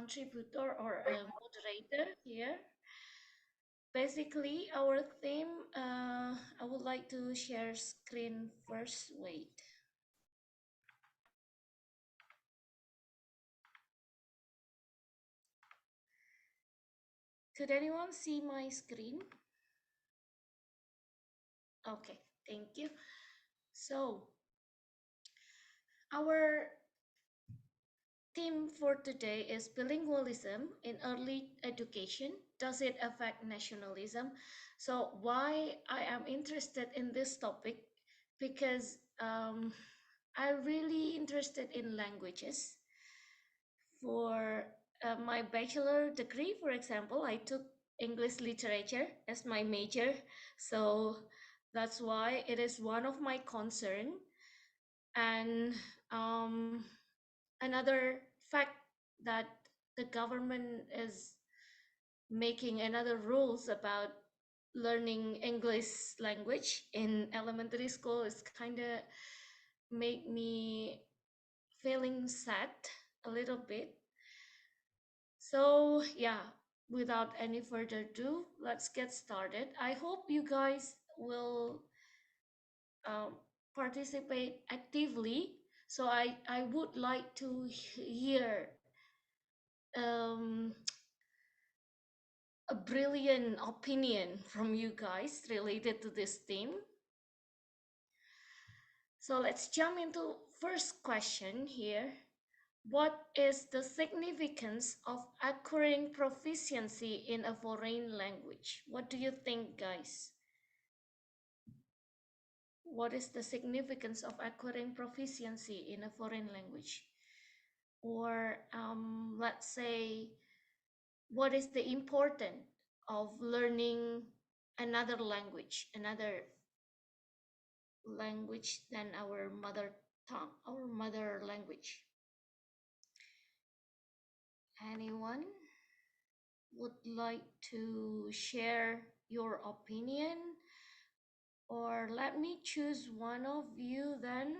contributor or a moderator here. Basically, our theme, I would like to share screen first. Wait. Could anyone see my screen? Okay, thank you. So, our theme for today is bilingualism in early education. Does it affect nationalism? So, why I am interested in this topic? Because I'm really interested in languages. For my bachelor degree, for example, I took English literature as my major. So that's why it is one of my concern. And another fact that the government is making another rules about learning English language in elementary school is kind of make me feeling sad a little bit. So, yeah, without any further ado, let's get started. I hope you guys will um, participate actively. So, I would like to hear um, a brilliant opinion from you guys related to this theme. So, let's jump into first question here. What is the significance of acquiring proficiency in a foreign language? What do you think, guys? What is the significance of acquiring proficiency in a foreign language? Or let's say, what is the importance of learning another language than our mother tongue, our mother language? Anyone would like to share your opinion? Or let me choose one of you then.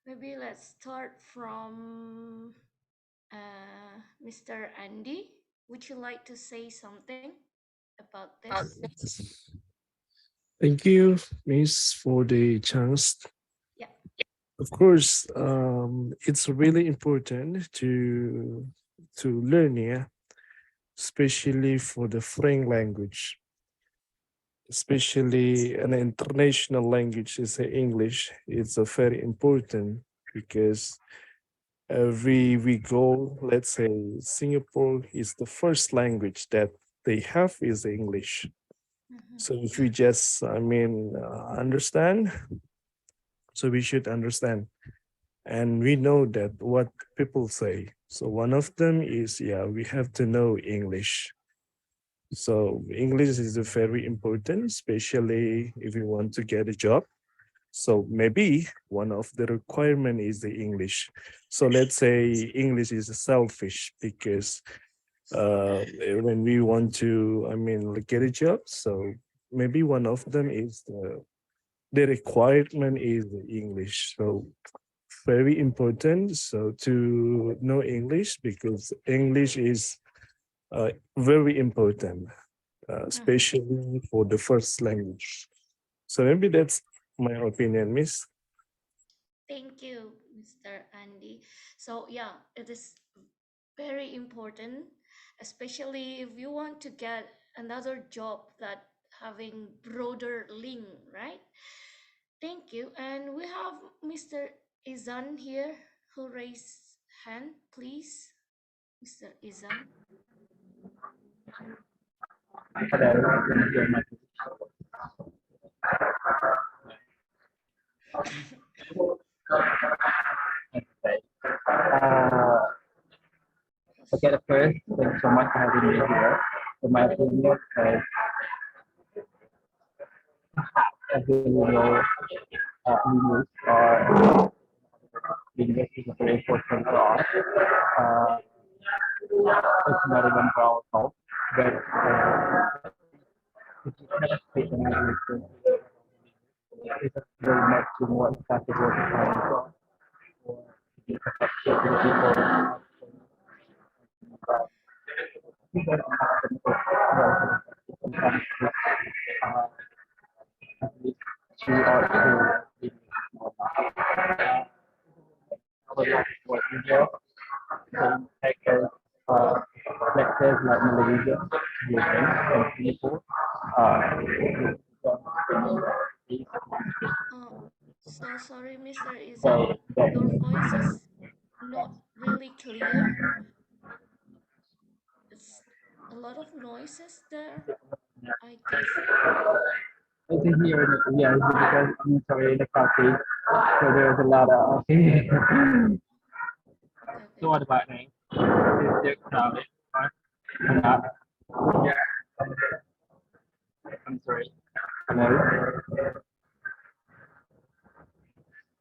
Maybe let's start from Mr. Andy. Would you like to say something about this? Thank you, Miss, for the chance. Yeah. Of course, it's really important to learn, yeah, especially for the foreign language, especially an international language is English. It's a very important because we go, let's say, Singapore is the first language that they have is English. Mhm. So if we just, understand, so we should understand. And we know that what people say. So one of them is, yeah, we have to know English. So English is very important, especially if you want to get a job. So maybe one of the requirement is the English. So let's say English is selfish because when we want to, like, get a job. So maybe one of them is the requirement is the English. So very important. So to know English because English is very important, Mhm. especially for the first language. So maybe that's my opinion, Miss. Thank you, Mr. Andy. So, yeah, it is very important, especially if you want to get another job that having broader link, right? Thank you. And we have Mr. Izan here who raised hand, please. Mr. Izan. Uh, okay, the first, thanks so much for having me here. In my opinion, as you know, English or English is very important for us. Uh, it's not even for ourselves, but it's kind of speaking English. It's very much more accessible to coming from or to be connected to the people at least 2 or 2 our last work video. Some hackers, lectures like Malaysia, Vietnam, and Singapore. Oh, so sorry, Mr. Izam. They, they, Your voice is not really clear. It's a lot of noises there, I guess. I can hear it, yes, because I'm sorry, the coffee. So there's a lot of. Okay, So okay. what about now? Is it crowded or not? Yeah, I'm sorry. Hello?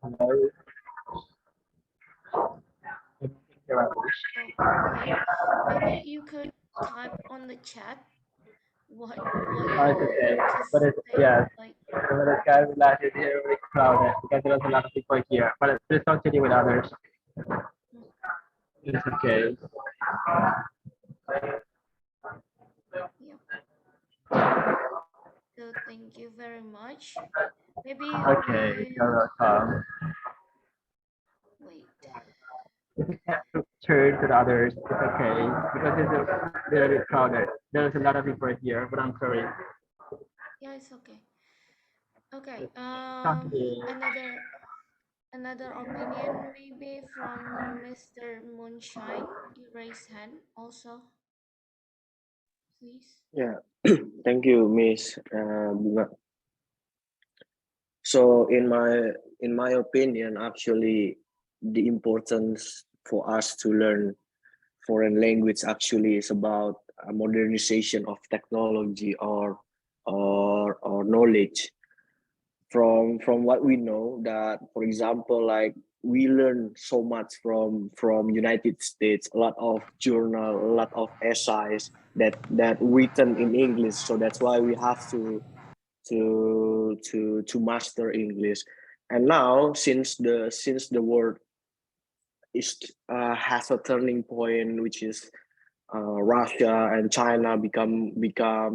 Hello? Can you hear us? Okay. Maybe you could type on the chat what Oh, it's you okay. But it's, anticipate. yes. Like, So the sky will last is here really crowded because there's a lot of people here. But please continue with others. mm, It's okay. yeah. So thank you very much. Maybe Okay, we'll you're welcome. wait. If you can't turn to the others, it's okay because it's very crowded. There's a lot of people here, but I'm sorry. Yeah, it's okay. Okay. Just continue. Another opinion maybe from Mr. Moonshine. You raise hand also, please. Yeah, thank you, Miss Bunga. So, in my opinion, actually, the importance for us to learn foreign language actually is about a modernization of technology or knowledge. From what we know, that for example, like we learn so much from United States, a lot of journal, a lot of essays that written in English. So that's why we have to master English. And now since the world is has a turning point, which is Russia and China become bigger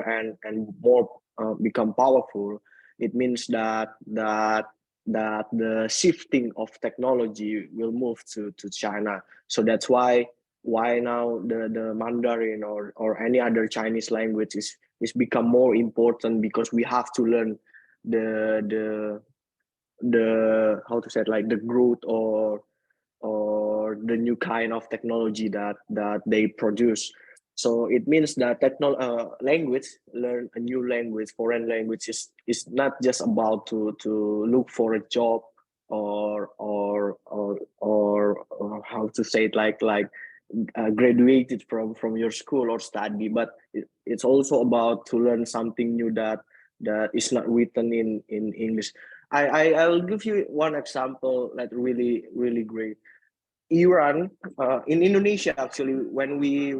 and more become powerful. It means that the shifting of technology will move to China. So that's why now the Mandarin or any other Chinese language is become more important, because we have to learn the the the how to say it, like the growth or the new kind of technology that they produce. So it means that language, learn a new language, foreign language is not just about to look for a job or how to say it, like graduated from your school or study, but it's also about to learn something new that is not written in English. I'll give you one example, like really great. Iran, in Indonesia, actually, when we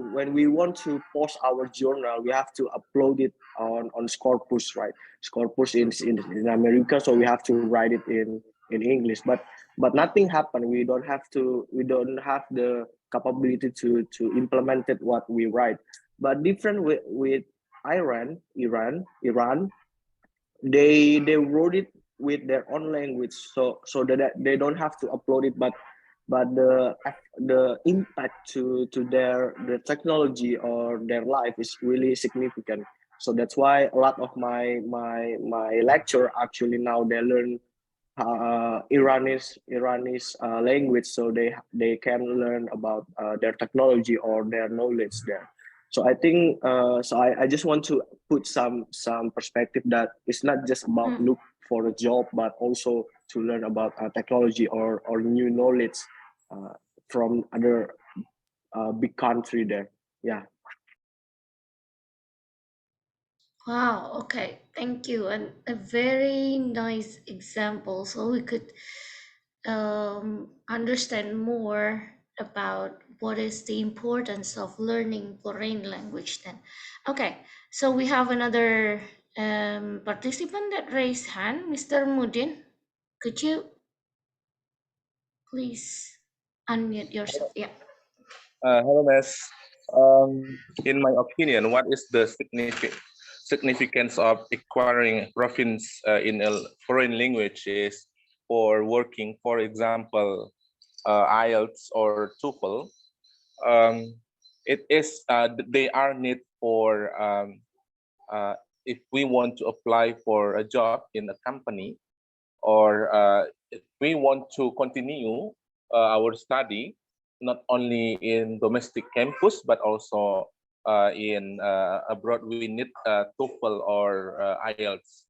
want to post our journal, we have to upload it on Scopus, right? Scopus in America, so we have to write it in English. But nothing happened. We don't have the capability to implement it what we write. But different with Iran, they wrote it with their own language, so that they don't have to upload it, but the impact to the technology or their life is really significant. So that's why a lot of my lecture actually now they learn Iranis language, so they can learn about their technology or their knowledge there. So I think I just want to put some perspective that it's not just about Mm. look for a job, but also to learn about technology or new knowledge uh, from other big country there. Yeah. Wow, okay, thank you. And a very nice example, so we could understand more about what is the importance of learning foreign language then. Okay, so we have another participant that raised hand, Mr. Mudin. Could you please unmute yourself? Yeah. Hello, Miss. In my opinion, what is the significance of acquiring proficiency in a foreign language is for working, for example, IELTS or TOEFL. Um, it is they are need for if we want to apply for a job in a company, or if we want to continue our study not only in domestic campus but also in abroad, we need TOEFL or IELTS.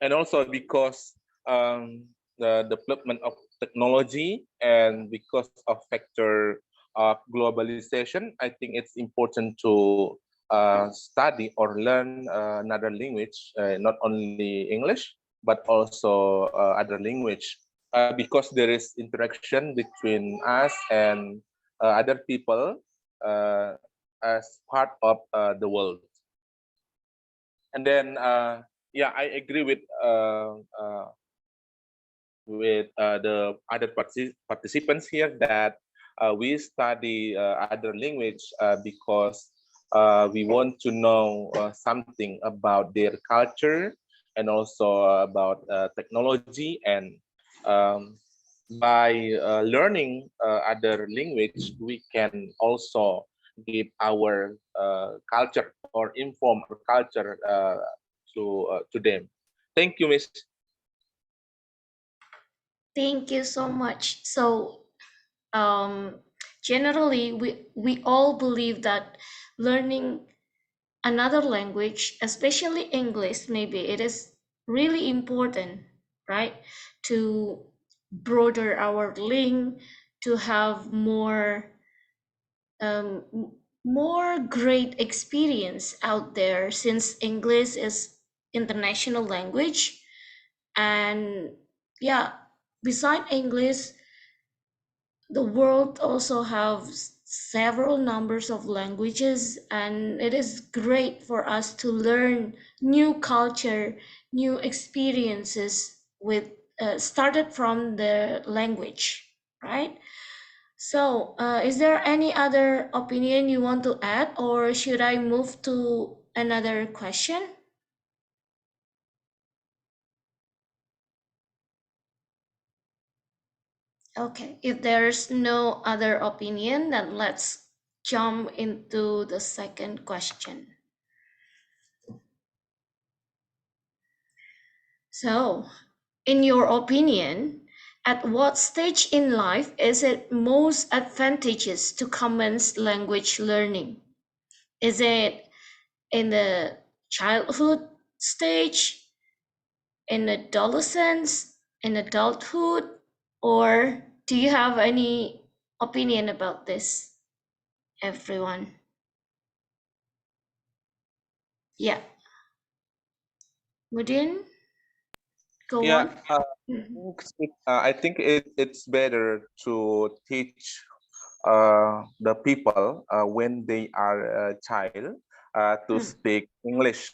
And also because the development of technology and because of factor of globalization, I think it's important to study or learn another language, not only English but also other language, because there is interaction between us and other people as part of the world. And then yeah, I agree with the other participants here that we study other language because we want to know something about their culture and also about technology. And um, by learning other language, we can also give our culture or inform our culture to them. Thank you, Miss. Thank you so much. So, generally, we all believe that learning another language, especially English, maybe it is really important, right? To broaden our link, to have um, more great experience out there, since English is international language. And yeah, beside English, the world also has several numbers of languages, and it is great for us to learn new culture, new experiences with started from the language, right? So is there any other opinion you want to add, or should I move to another question? Okay, if there's no other opinion, then let's jump into the second question. So, in your opinion, at what stage in life is it most advantageous to commence language learning? Is it in the childhood stage, in adolescence, in adulthood, or do you have any opinion about this, everyone? Yeah, Mudin, go Yeah, on. Mhm. I think it's better to teach the people when they are a child to Mm. speak English.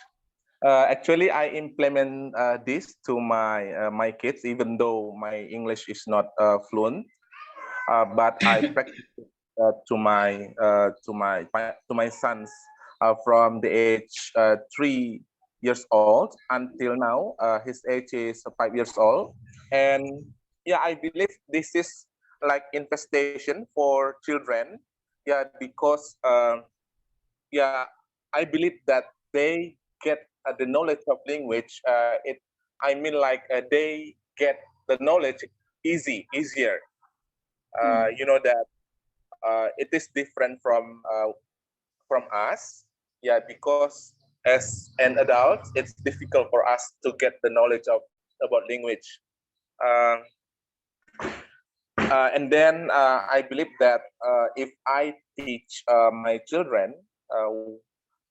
Actually, I implement this to my kids, even though my English is not fluent. But I practice it to my sons from the age 3 years old until now. His age is 5 years old, and yeah, I believe this is like infestation for children. Yeah, because yeah, I believe that they get the knowledge of language. I mean, like they get the knowledge easier. Mm. You know that it is different from us. Yeah, because as an adult, it's difficult for us to get the knowledge of about language. Uh, and then I believe that if I teach my children, uh,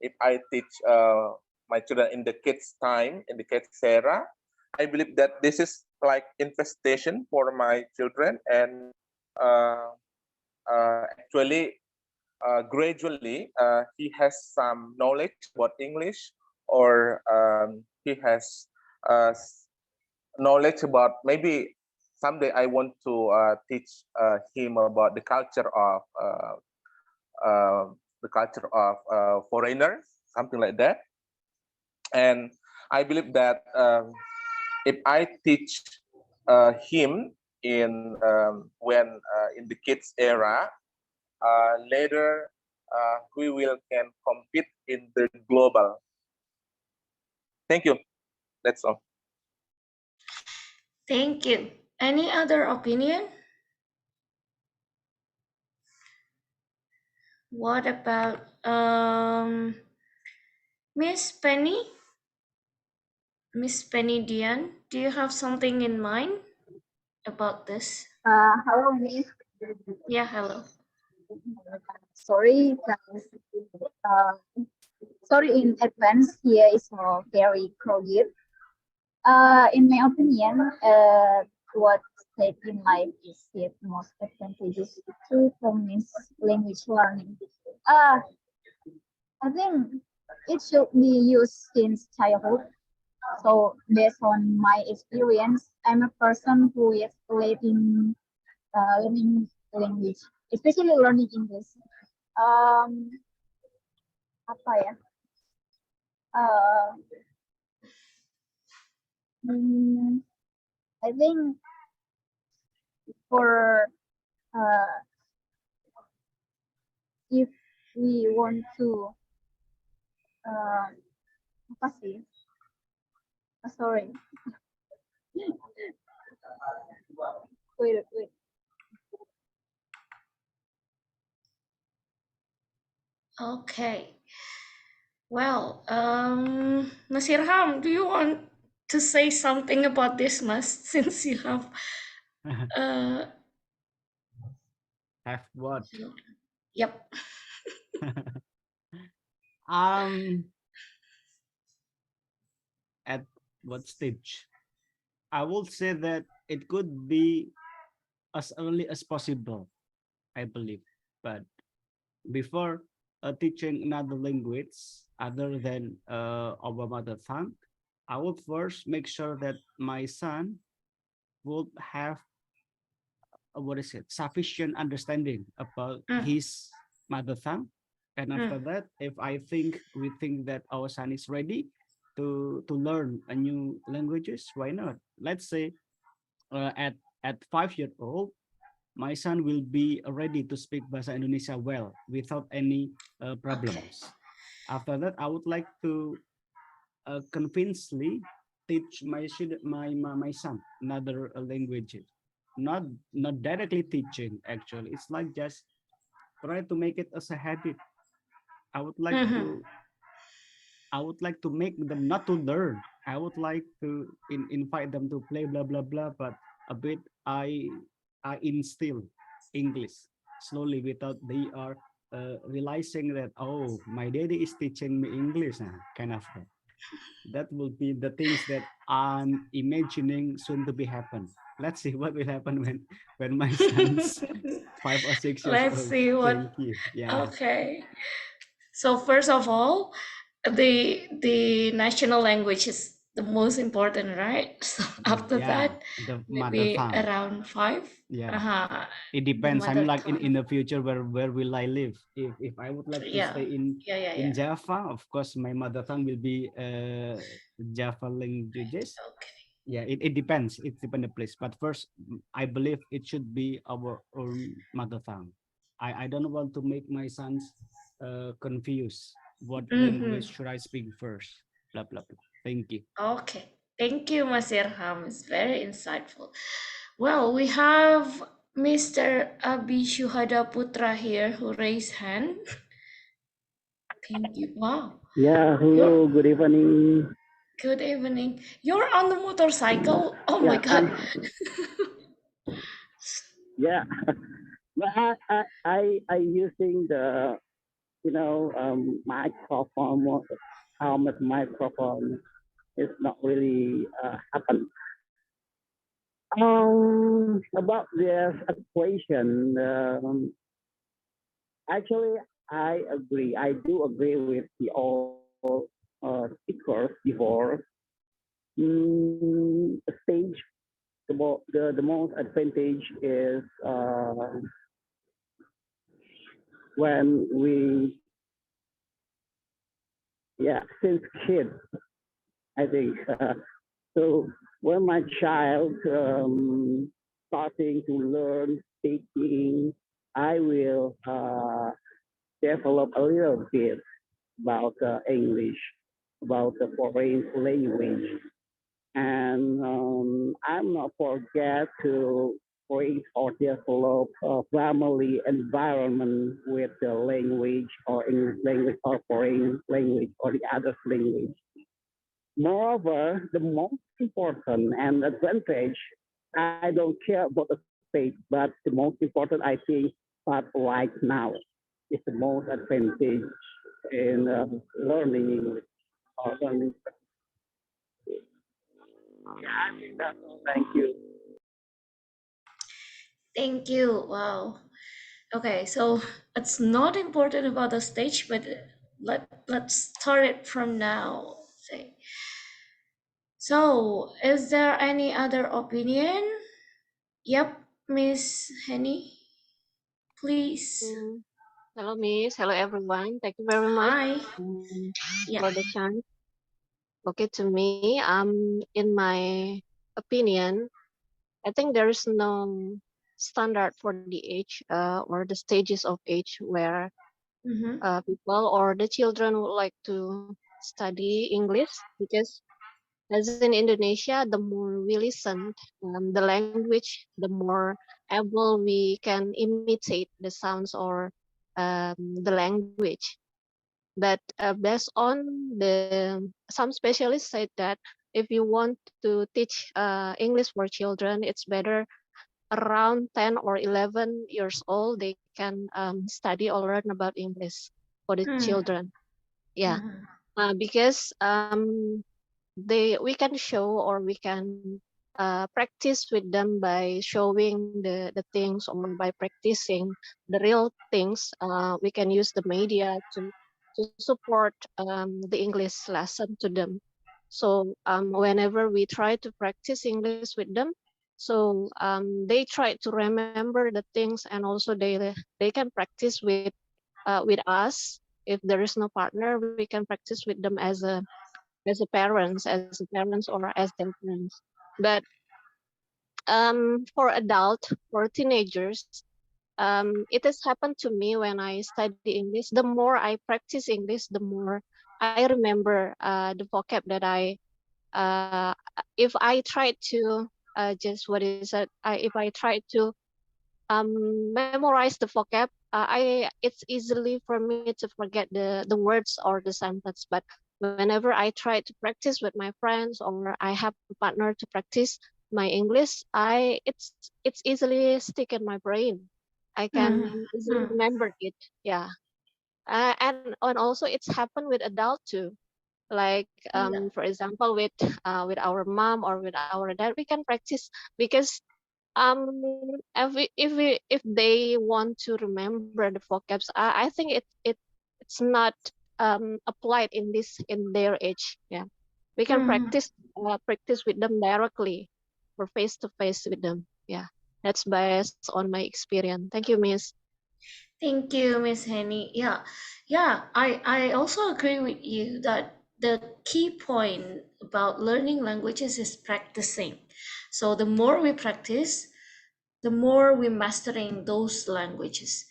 if I teach my children in the kids' time, in the kids' era, I believe that this is like infestation for my children, and uh, actually gradually he has some knowledge about English, or he has knowledge about maybe someday I want to teach him about the culture of foreigners, something like that. And I believe that if I teach him in when in the kids era, later we will can compete in the global. Thank you. That's all. Thank you. Any other opinion? What about Miss Penny? Miss Penny Dian, do you have something in mind about this? Hello, Miss. Yeah, hello. Sorry, guys. Sorry in advance. Here is very crowded. In my opinion, what state in life is the most advantageous to promise language learning? Uh, I think it should be used since childhood. So based on my experience, I'm a person who is late in learning language, especially learning English. Um, apa ya? Uh, hmm, I think for if we want to uh, apa sih? Sorry, wait. Okay. Well, Mas Irham, do you want to say something about this, Mas, since you have uh Have what? yep. um at what stage? I will say that it could be as early as possible, I believe. But before teaching another language other than our mother tongue, I would first make sure that my son would have what is it, sufficient understanding about his mother tongue. And after that, if we think that our son is ready to learn a new languages, why not? Let's say at 5 years old, my son will be ready to speak Bahasa Indonesia well without any Okay. problems. After that, I would like to convincingly teach my son another languages. Not directly teaching, actually. It's like just try to make it as a habit. I would like to I would like to make them not to learn. I would like to invite them to play blah blah blah, but a bit I instill English slowly without they are realizing that, oh, my daddy is teaching me English, kind of thing. That will be the things that I'm imagining soon to be happen. Let's see what will happen when my son's 5 or 6 years Let's old. see what. Thank you. Yeah. Okay. So first of all, the national language is the most important, right? So after Yeah, that, the mother maybe tongue. around 5. Yeah, Uh-huh. it The depends. I'm mother like tongue. in the future, where will I live? If I would like to Yeah. stay in Yeah. Java, of course my mother tongue will be Java languages. Okay. Yeah, it depends. It depends the place. But first, I believe it should be our own mother tongue. I don't want to make my sons confused. What Mm-hmm. language should I speak first? Blah blah blah. Thank you. Okay. Thank you, Mas Irham. It's very insightful. Well, we have Mr. Abi Shuhada Putra here who raised hand. Thank you. Wow. Yeah, hello, good evening. Good evening. You're on the motorcycle? Oh my Yeah, God. yeah, but I using the microphone. How much microphone is not really happen. About this equation, actually, I agree. I do agree with the all speakers before. Stage the most advantage is when we, yeah, since kids, I think. So when my child starting to learn speaking, I will develop a little bit about English, about the foreign language, and I'm not forget to create or develop a family environment with the language or English language or foreign language or the other language. Moreover, the most important and advantage, I don't care about the state, but the most important, I think, but right now is the most advantage in learning English or learning. Yeah, I think that's all. Thank you. Thank you. Wow. Okay, so it's not important about the stage, but let's start it from now. Say. So, is there any other opinion? Yep, Miss Henny, please. Hello, Miss. Hello, everyone. Thank you very much Hi. for Yeah. the chance. Okay, to me, in my opinion, I think there is no standard for the age or the stages of age where Mm-hmm. people or the children would like to study English, because as in Indonesia, the more we listen the language, the more able we can imitate the sounds or the language. But based on the some specialists said that if you want to teach English for children, it's better around 10 or 11 years old they can study or learn about English for the children. Yeah, Mm-hmm. because we can show or we can practice with them by showing the things or by practicing the real things. We can use the media to support the English lesson to them. So whenever we try to practice English with them, so they try to remember the things, and also they can practice with us. If there is no partner, we can practice with them as a parents or as their friends. But for adult, for teenagers, it has happened to me when I study English. The more I practice English, the more I remember the vocab that uh, if I try to just what is it? If I try to memorize the vocab, it's easily for me to forget the words or the sentence. But whenever I try to practice with my friends or I have a partner to practice my English, it's easily stick in my brain. I can easily Mm-hmm. remember it. Yeah, and also it's happened with adult too. Like Yeah. for example, with our mom or with our dad, we can practice because if they want to remember the vocabs, I think it's not applied in their age. Yeah, we can Mm-hmm. practice with them directly or face to face with them. Yeah, that's based on my experience. Thank you, Miss. Thank you, Miss Henny. Yeah, yeah. I also agree with you that the key point about learning languages is practicing. So the more we practice, the more we mastering those languages.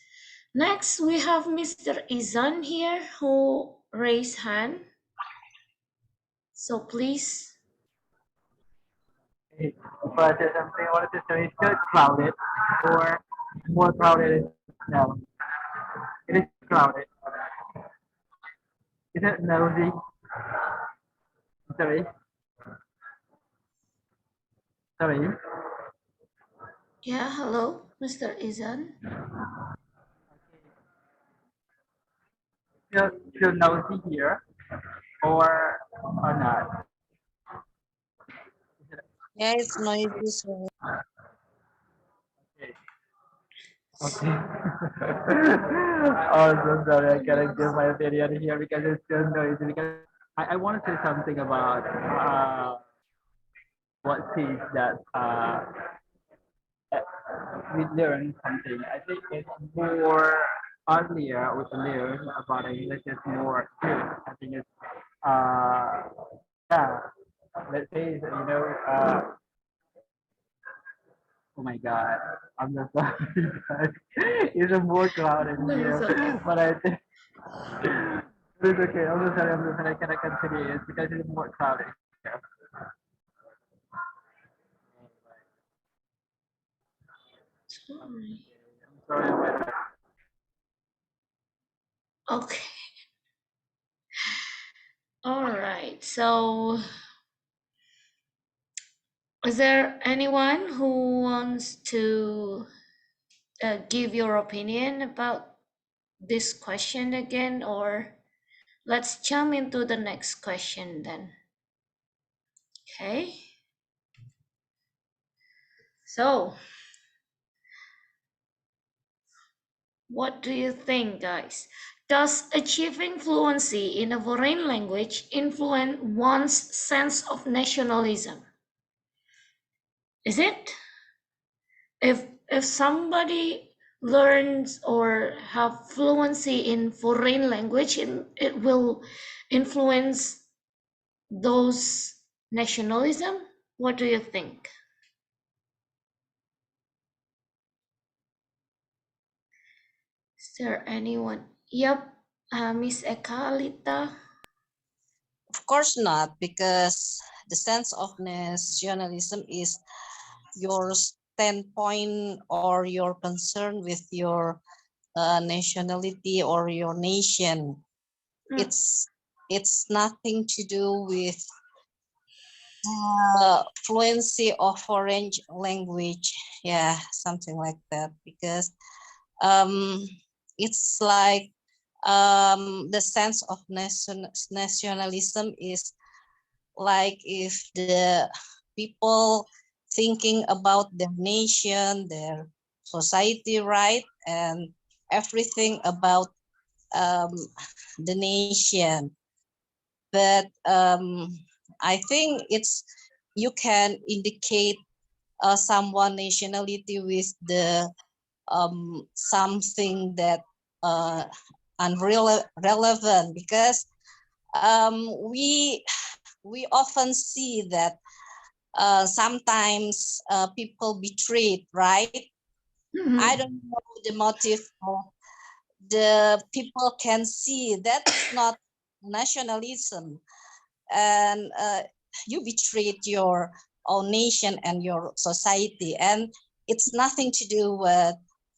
Next, we have Mr. Izan here who raised hand. So please. But there's something I wanted to say. It's still crowded, or more crowded now. It is crowded. Is it nosy? Sorry, sorry. Yeah, hello, Mr. Izan. Feel nosy here, or not? Yeah, it's noisy. So Okay. Okay. Oh, so sorry. I cannot give my opinion here because it's still noisy. Because I want to say something about what things that we learn something. I think it's more earlier we learn about English is more good. I think it's yeah. Let's say oh my god, I'm just sorry. Guys. It's a more crowded No, it's okay. here, but I think it's okay. I'm so sorry. I'm so sorry. Can I continue? It's because it's more crowded here. Sorry. Sorry about that. Okay. All right. So, is there anyone who wants to give your opinion about this question again, or let's jump into the next question then? Okay. So, what do you think, guys? Does achieving fluency in a foreign language influence one's sense of nationalism? Is it? If somebody learns or have fluency in foreign language, it will influence those nationalism. What do you think? Is there anyone? Yep, Miss Eka Alita. Of course not, because the sense of nationalism is your standpoint or your concern with your nationality or your nation. Mm. It's nothing to do with fluency of foreign language. Yeah, something like that. Because um, it's like the sense of nationalism is like if the people thinking about their nation, their society, right, and everything about um, the nation. But I think it's you can indicate someone nationality with the something that relevant, because we often see that sometimes people betrayed, right? I Mhm. don't know the motive of the people can see that's not nationalism, and you betrayed your own nation and your society, and it's nothing to do with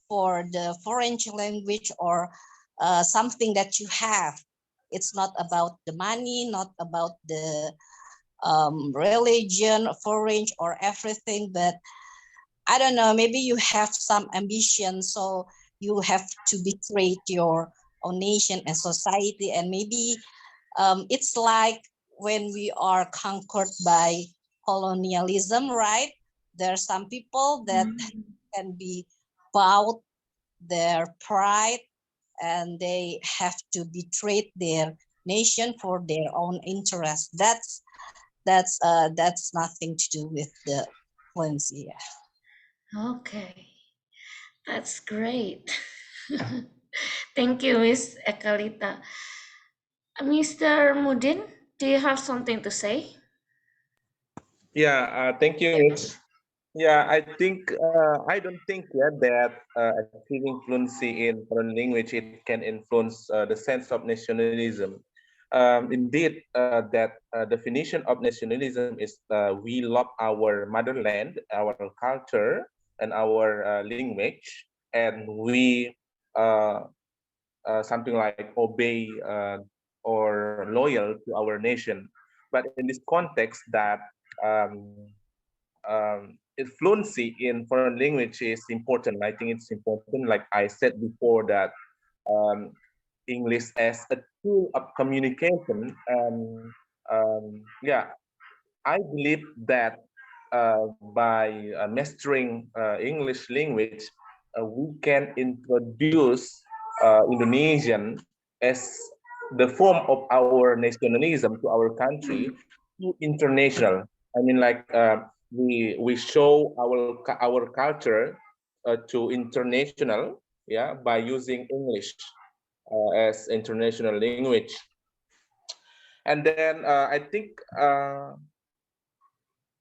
for the foreign language or something that you have. It's not about the money, not about the religion, foreign or everything, but I don't know, maybe you have some ambition, so you have to betray your own nation and society, and maybe it's like when we are conquered by colonialism, right? There are some people that can be bowed their pride, and they have to betray their nation for their own interest. That's nothing to do with the fluency. Okay, that's great. Thank you, Miss Ekalita. Mr. Mudin, do you have something to say? Yeah, thank you, Mitch. Yeah, I think I don't think that achieving fluency in foreign language it can influence the sense of nationalism. Indeed, that definition of nationalism is we love our motherland, our culture, and our language, and we something like obey or loyal to our nation. But in this context, that um, fluency in foreign language is important. I think it's important, like I said before, that um, English as a tool of communication. And yeah, I believe that by mastering English language, we can introduce Indonesian as the form of our nationalism to our country to international. I mean, like we show our culture to international, yeah, by using English as international language. And then I think,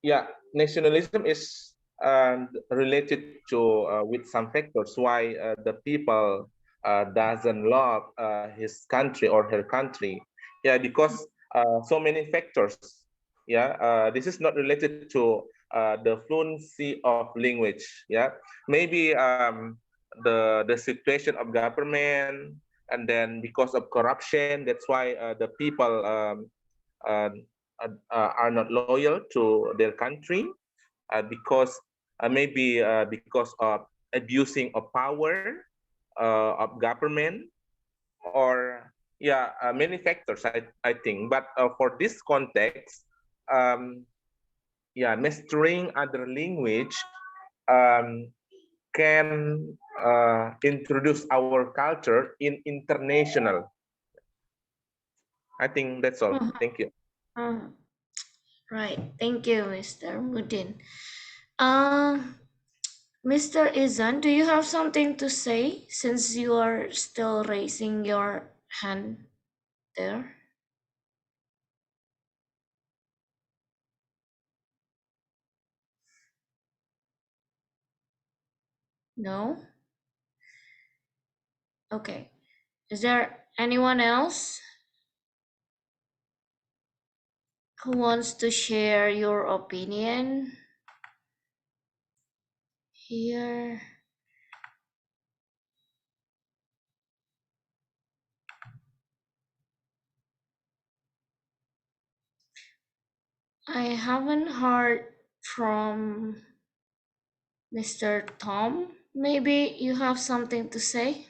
yeah, nationalism is related to with some factors why the people doesn't love his country or her country. Yeah, because so many factors. Yeah, this is not related to the fluency of language. Yeah, maybe the situation of government, and then because of corruption, that's why the people uh, are not loyal to their country, because maybe because of abusing of power of government, or yeah, many factors, I think. But for this context, um, yeah, mastering other language um, can introduce our culture in international. I think that's all. Mhm. Thank you. Mhm. Right. Thank you, Mr. Mudin. Uh, Mr. Izan, do you have something to say since you are still raising your hand there? No? Okay. Is there anyone else who wants to share your opinion here? I haven't heard from Mr. Tom. Maybe you have something to say?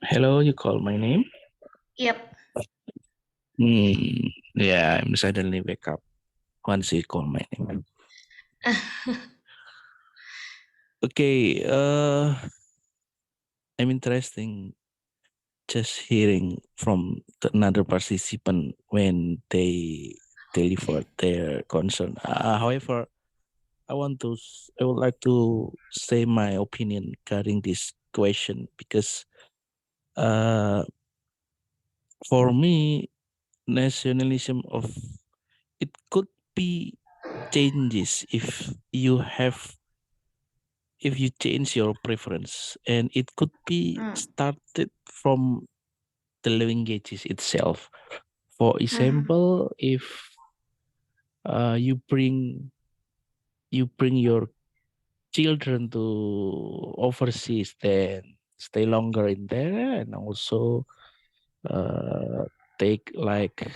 Hello, you call my name? Yep. Yeah, I'm suddenly wake up once you call my name. Okay, I'm interesting just hearing from another participant when they delivered their concern. However, I would like to say my opinion regarding this question because uh, for me, nationalism of it could be changes if you change your preference, and it could be Mm. started from the languages itself. For Mhm. example, if you bring your children to overseas, then stay longer in there, and also uh, take like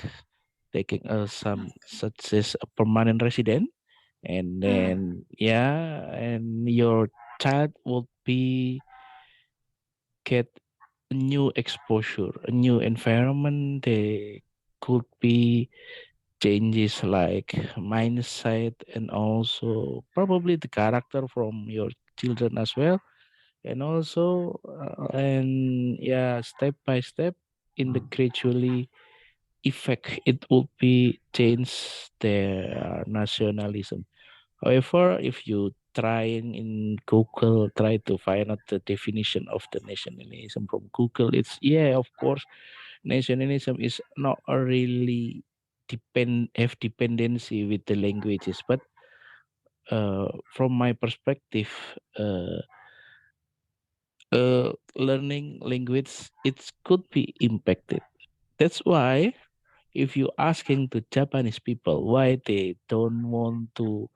taking some such as a permanent resident, and Mm. then yeah, and your child would be get a new exposure, a new environment. There could be changes like mindset, and also probably the character from your children as well. And also, and yeah, step by step, in the gradually effect, it will be change their nationalism. However, if you in Google, try to find out the definition of the nationalism from Google, it's yeah, of course, nationalism is not a really have dependency with the languages, but from my perspective, learning language it could be impacted. That's why if you asking to Japanese people why they don't want to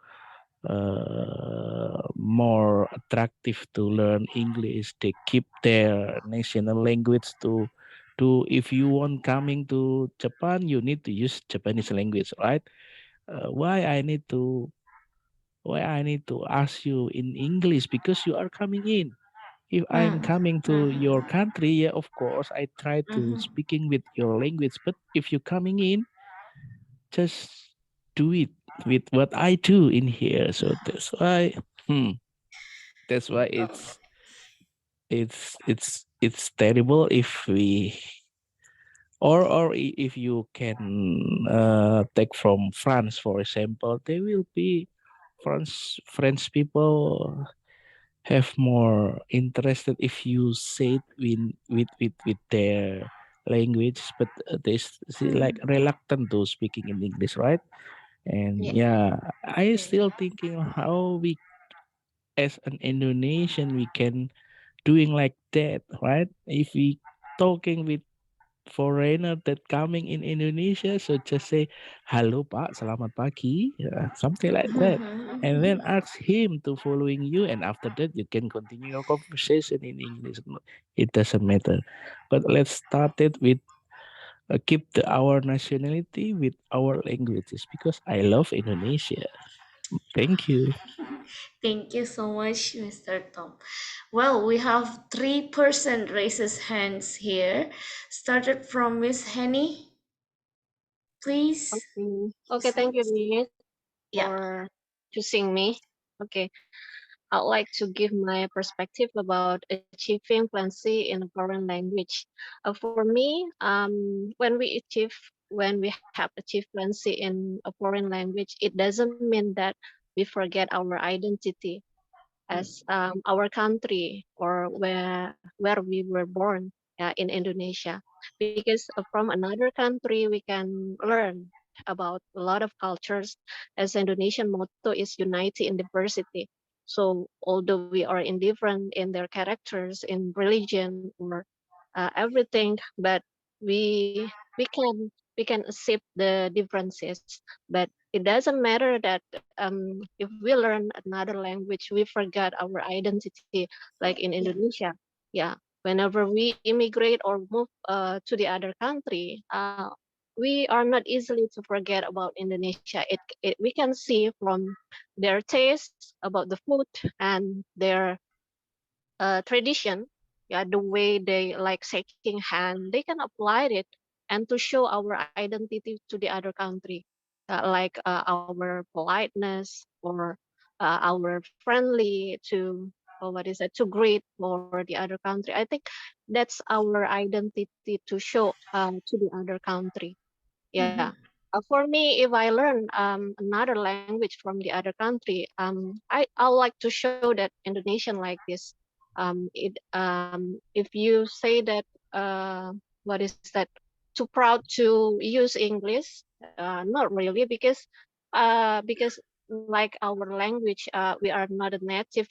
more attractive to learn English. They keep their national language to if you want coming to Japan, you need to use Japanese language, right? Why I need to ask you in English because you are coming in. If I'm Mm. coming to Mhm. your country, yeah, of course I try to Mhm. speaking with your language. But if you're coming in, just do it with what I do in here. So that's why. Hmm. That's why it's terrible if we Or if you can take from France, for example, there will be French people have more interested if you say it with their language, but they like reluctant to speaking in English, right? And Yeah. yeah, I Yeah. still thinking how we as an Indonesian we can doing like that, right? If we talking with foreigner that coming in Indonesia, so just say, "Halo Pak, selamat pagi," yeah, something like that, and then ask him to following you, and after that you can continue your conversation in English. It doesn't matter, but let's start it with keep our nationality with our languages because I love Indonesia. Thank you. Thank you so much, Mr. Tom. Well, we have 3% raises hands here. Started from Miss Henny, please. Okay. Okay, thank you, Miss, Yeah. for choosing me. Okay. I'd like to give my perspective about achieving fluency in a foreign language. For me, when we have achieved fluency in a foreign language, it doesn't mean that we forget our identity as our country or where we were born in Indonesia, because from another country we can learn about a lot of cultures, as Indonesian motto is unity in diversity. So although we are indifferent in their characters, in religion, or everything, but we can accept the differences. But it doesn't matter that if we learn another language, we forgot our identity, like in Yeah. Indonesia. Yeah, whenever we immigrate or move to the other country, we are not easily to forget about Indonesia. We can see from their taste about the food and their tradition, yeah, the way they like shaking hand, they can apply it and to show our identity to the other country, like our politeness or our friendly to what is it to greet for the other country. I think that's our identity to show to the other country. Yeah. For me, if I learn another language from the other country, I like to show that Indonesian like this. If you say that what is that too proud to use English, not really, because like our language, we are not a native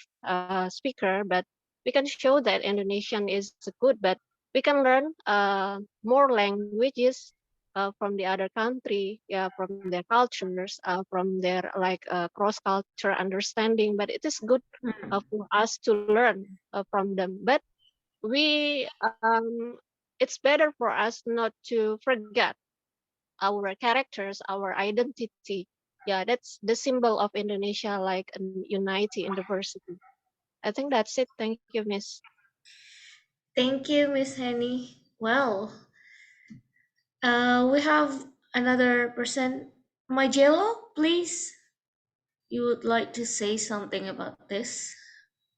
speaker, but we can show that Indonesian is good, but we can learn more languages from the other country, yeah, from their cultures, from their like cross culture understanding. But it is good for us to learn from them. But we it's better for us not to forget our characters, our identity. Yeah, that's the symbol of Indonesia, like unity in diversity. I think that's it. Thank you, Miss. Thank you, Miss Henny. Well, we have another person. Majelo, please. You would like to say something about this?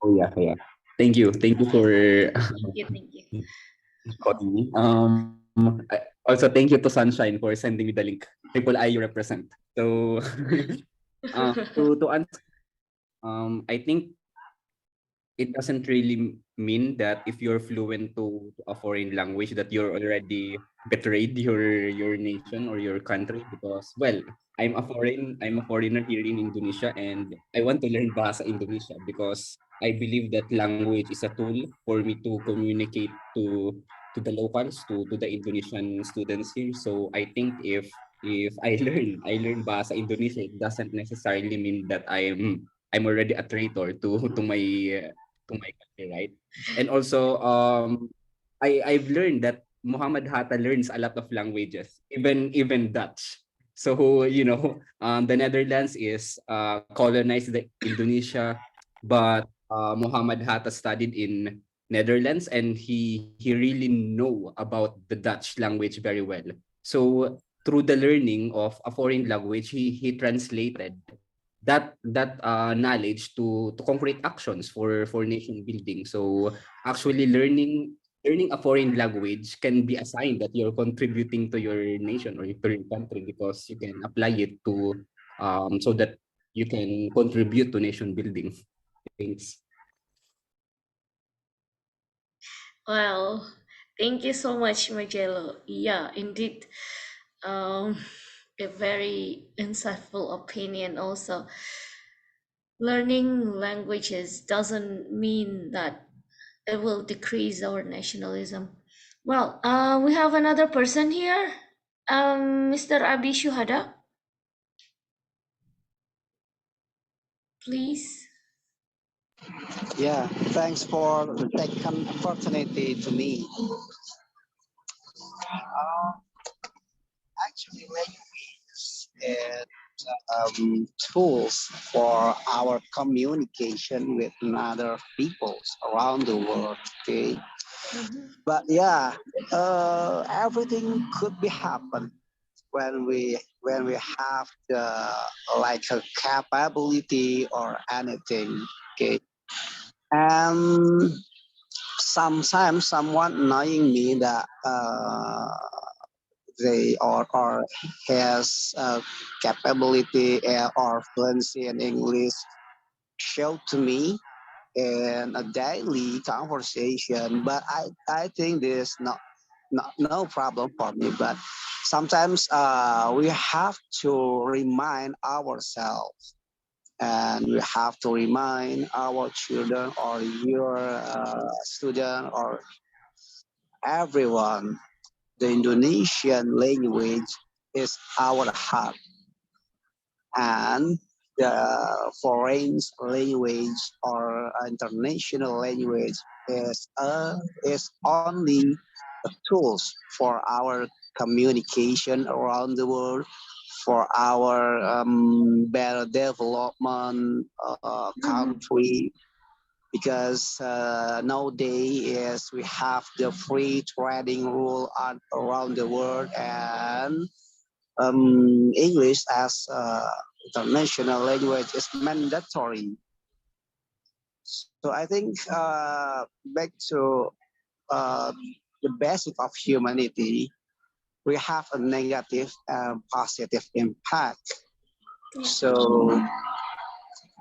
Oh yeah, yeah. Thank you for Thank you, thank you. calling me. Also thank you to Sunshine for sending me the link. Triple I you represent. So to answer, I think it doesn't really mean that if you're fluent to a foreign language that you're already betrayed your nation or your country, because well, I'm a foreigner here in Indonesia, and I want to learn Bahasa Indonesia because I believe that language is a tool for me to communicate to the locals, to the Indonesian students here. So I think if I learn Bahasa Indonesia, it doesn't necessarily mean that I'm already a traitor to my country, right? And also, I've learned that Muhammad Hatta learns a lot of languages, even Dutch. So the Netherlands is colonized the Indonesia, but Muhammad Hatta studied in Netherlands, and he really know about the Dutch language very well. So through the learning of a foreign language, he translated that knowledge to concrete actions for nation building. So actually learning learning a foreign language can be a sign that you're contributing to your nation or to your country because you can apply it to so that you can contribute to nation building. Thanks. Well, thank you so much, Magello. Yeah, indeed. Um, a very insightful opinion also. Learning languages doesn't mean that it will decrease our nationalism. Well, we have another person here, Mr. Abi Shuhada. Please. Yeah, thanks for the second opportunity to me. Actually, language is tools for our communication with other peoples around the world. Okay, but yeah, everything could be happen when we have the like a capability or anything. Okay, and sometimes someone knowing me that they or has capability or fluency in English show to me in a daily conversation. But I think this not no problem for me. But sometimes we have to remind ourselves and we have to remind our children or your student or everyone the Indonesian language is our heart and the foreign language or international language is only the tools for our communication around the world for our better development country because nowadays we have the free trading rule around the world and English as international language is mandatory. So I think back to uh, the basic of humanity, we have a negative and positive impact. So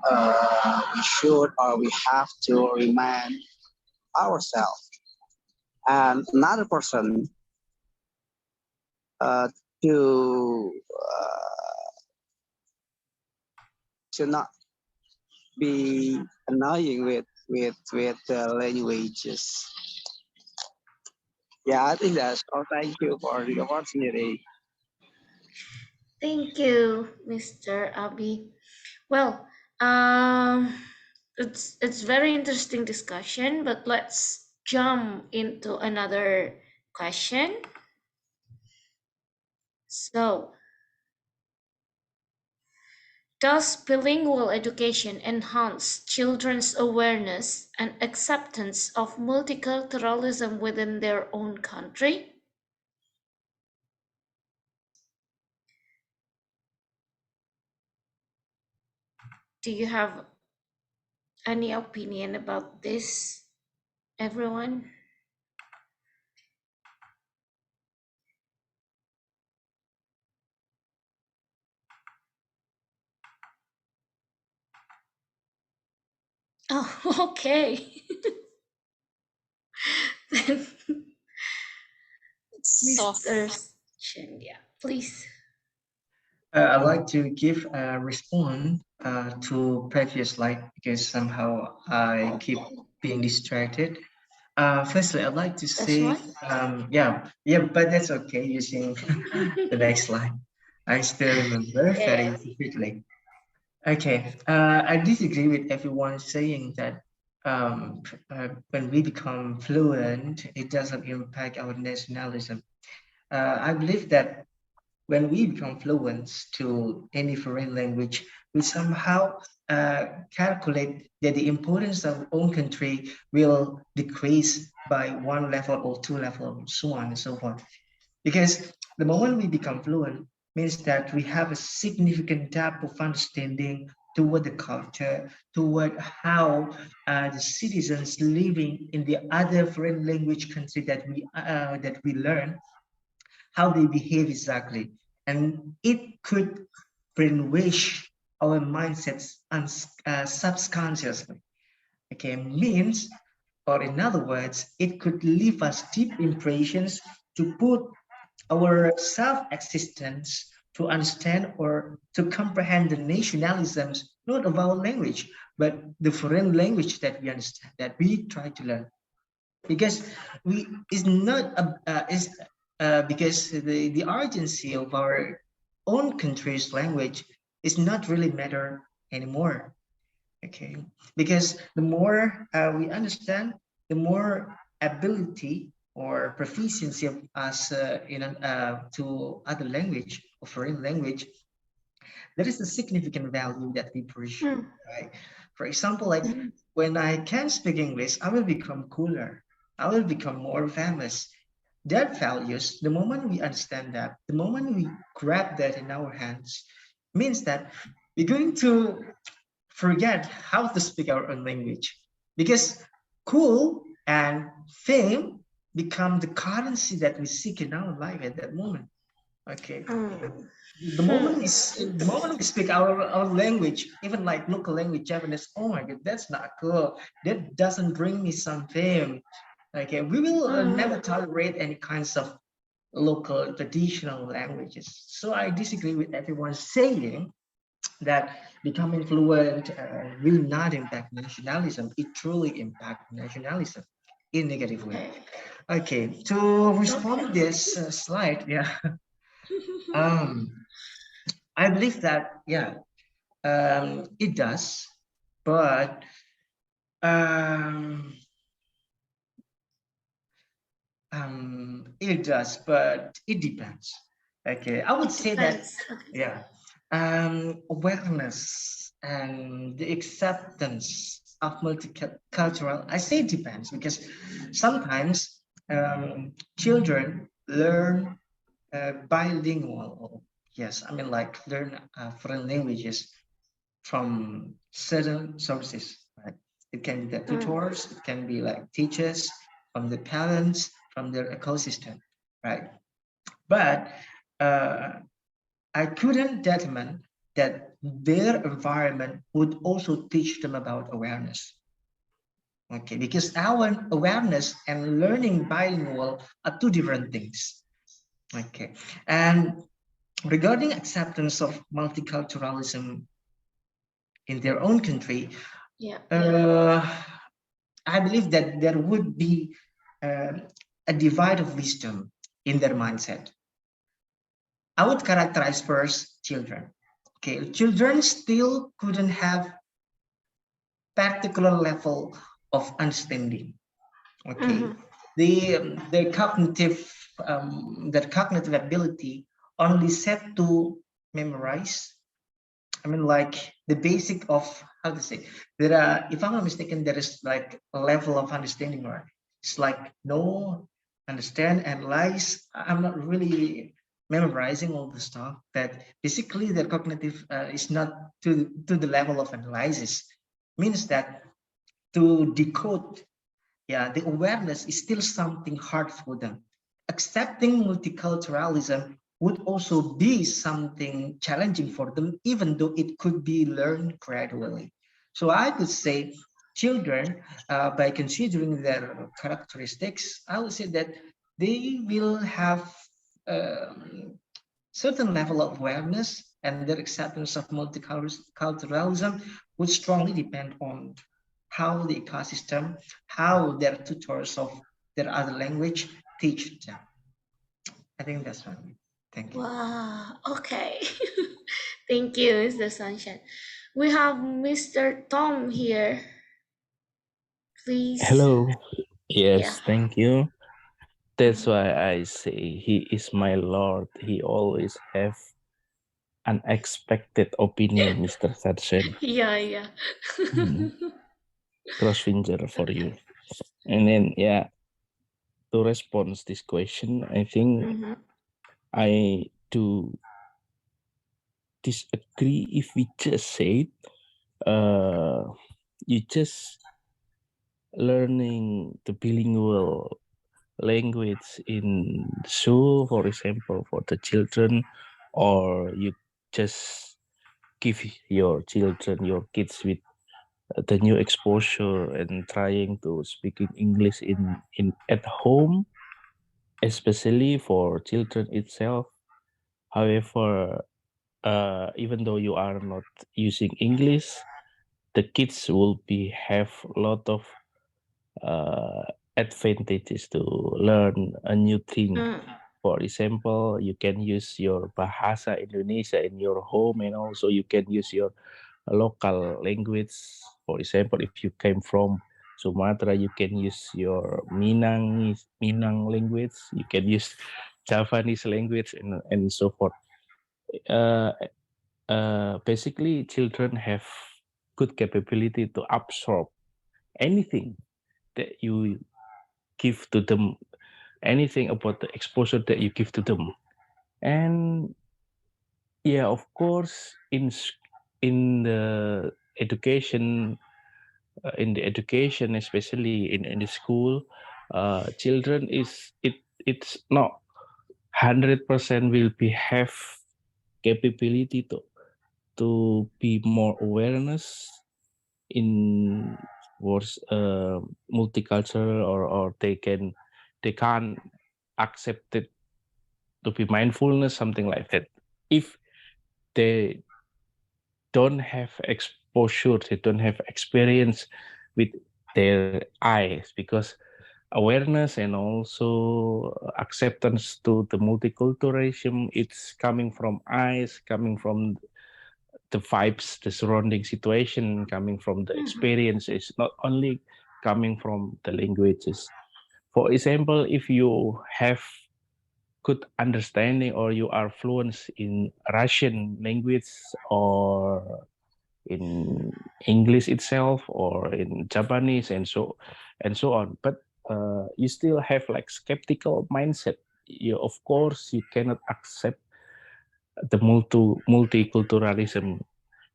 we should or we have to remind ourselves and another person uh, to to not be annoying with languages. Yeah, I think that's all. Thank you for the opportunity. Thank you, Mr. Abi. Well, um, it's very interesting discussion, but let's jump into another question. So, does bilingual education enhance children's awareness and acceptance of multiculturalism within their own country? Do you have any opinion about this, everyone? Oh, okay. So Mr. Chendia, please. I'd like to give a response to previous slide because somehow I keep being distracted. Firstly, I'd like to That's say, why. yeah, but that's okay using the next slide. I still remember Yeah. very vividly. Okay, I disagree with everyone saying that when we become fluent, it doesn't impact our nationalism. I believe that when we become fluent to any foreign language, we somehow calculate that the importance of our own country will decrease by one level or two levels, so on and so forth. Because the moment we become fluent means that we have a significant depth of understanding toward the culture, toward how the citizens living in the other foreign language country that we learn, how they behave exactly, and it could brainwash our mindsets subconsciously. Okay, means, or in other words, it could leave us deep impressions to put our self-existence to understand or to comprehend the nationalisms, not of our language, but the foreign language that we understand, that we try to learn. Because we is not is because the urgency of our own country's language is not really matter anymore. Okay, because the more we understand, the more ability or proficiency of us to other language or foreign language, there is a significant value that we pursue, right? For example, like when I can speak English, I will become cooler. I will become more famous. That values, the moment we understand that, the moment we grab that in our hands, means that we're going to forget how to speak our own language, because cool and fame become the currency that we seek in our life at that moment. Okay, the moment we speak our language, even like local language, Japanese, oh my god, that's not cool, that doesn't bring me some fame. Okay, we will never tolerate any kinds of local traditional languages. So I disagree with everyone saying that becoming fluent will not impact nationalism. It truly impacts nationalism in a negative way. Okay, to respond to this slide, yeah, I believe that, yeah, it does, but um, it does, but it depends. Okay, I would say that, yeah, awareness and the acceptance of multicultural, I say it depends because sometimes children learn bilingual, yes, I mean like learn foreign languages from certain sources, right? It can be the tutors, it can be like teachers, from the parents, from their ecosystem, right? But I couldn't determine that their environment would also teach them about awareness. Okay, because our awareness and learning bilingual are two different things. Okay, and regarding acceptance of multiculturalism in their own country, I believe that there would be a divide of wisdom in their mindset. I would characterize first children. Okay, children still couldn't have particular level of understanding. Okay, their cognitive ability only set to memorize. I mean, like the basic of how to say, there are, if I'm not mistaken, there is like a level of understanding, right? It's like know, understand, analyze. I'm not really memorizing all the stuff, but basically their cognitive is not to the level of analysis. Means that to decode, yeah, the awareness is still something hard for them. Accepting multiculturalism would also be something challenging for them, even though it could be learned gradually. So I could say children, by considering their characteristics, I would say that they will have certain level of awareness, and their acceptance of multiculturalism would strongly depend on how the ecosystem, how their tutors of their other language teach them. I think that's one. Thank you. Wow. Okay. Thank you, Mr. Sunshine. We have Mr. Tom here. Please. Hello. Yeah. Yes, thank you. That's why I say he is my lord. He always have unexpected opinion, Mr. Sarsen. Yeah, yeah. Cross finger for you. And then yeah, to respond this question, I think I do disagree if we just say it, you just learning the bilingual language in school, for example, for the children, or you just give your children, your kids with the new exposure and trying to speak in English in at home, especially for children itself. However, even though you are not using English, the kids will be have a lot of uh, advantages to learn a new thing. For example, you can use your bahasa Indonesia in your home, and also you can use your local language. For example, if you came from Sumatra, you can use your Minang language. You can use Javanese language and so forth. Uh, Basically, children have good capability to absorb anything that you give to them, anything about the exposure that you give to them. And yeah, of course, in the education, especially in the school, children it's not 100% will be have capability to be more awareness in towards multicultural, or they can't accept it to be mindfulness, something like that, if they don't have exposure, they don't have experience with their eyes, because awareness and also acceptance to the multiculturalism, it's coming from eyes, coming from the vibes, the surrounding situation, coming from the experiences, not only coming from the languages. For example, if you have good understanding or you are fluent in Russian language or in English itself or in Japanese and so on, but you still have like skeptical mindset. You, of course, you cannot accept the multiculturalism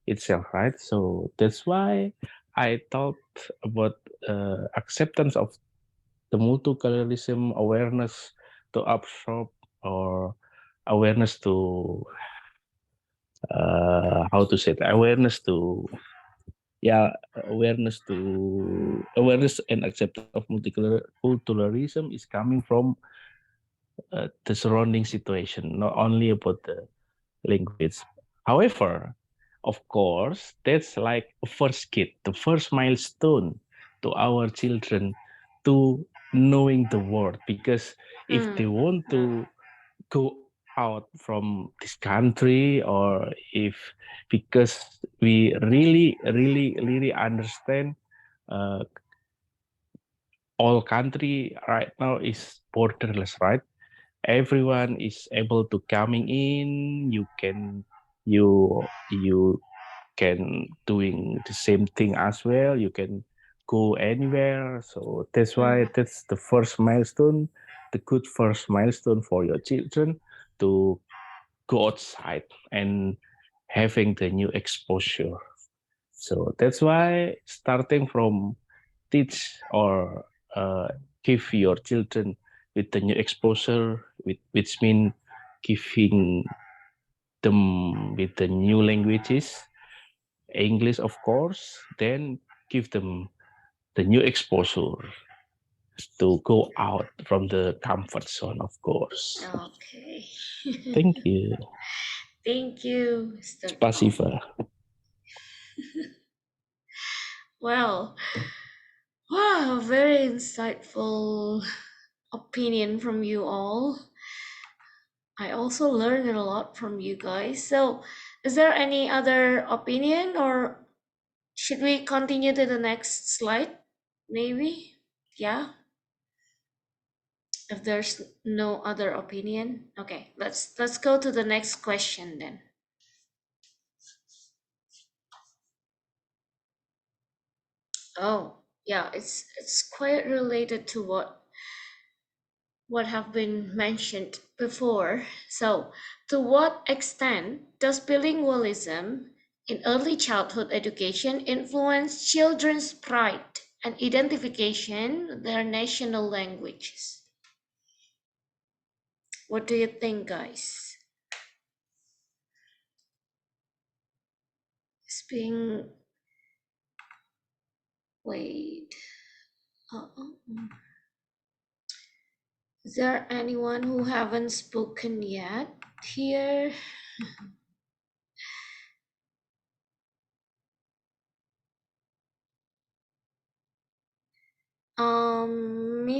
itself, right? So that's why I thought about acceptance of the multiculturalism, awareness to absorb, or awareness to how to say it, awareness to yeah awareness and acceptance of multiculturalism is coming from the surrounding situation, not only about the language. However, of course, that's like a first kid, the first milestone to our children to knowing the world. Because if they want to go out from this country, or if because we really understand uh, all country right now is borderless, right? Everyone is able to coming in. You can doing the same thing as well. You can go anywhere. So that's why that's the first milestone, the good first milestone for your children to go outside and having the new exposure. So that's why starting from teach or give your children with the new exposure, which mean giving them with the new languages, English, of course, then give them the new exposure to go out from the comfort zone, of course. Okay. Thank you. Thank you, Mr. Tom. Spasiba. Well, wow, very insightful opinion from you all. I also learned a lot from you guys. So, is there any other opinion, or should we continue to the next slide? Maybe? Yeah. If there's no other opinion, okay, let's go to the next question then. Oh, yeah, it's quite related to what have been mentioned before. So, to what extent does bilingualism in early childhood education influence children's pride and identification with their national languages? What do you think, guys? It's being wait. Is there anyone who haven't spoken yet here?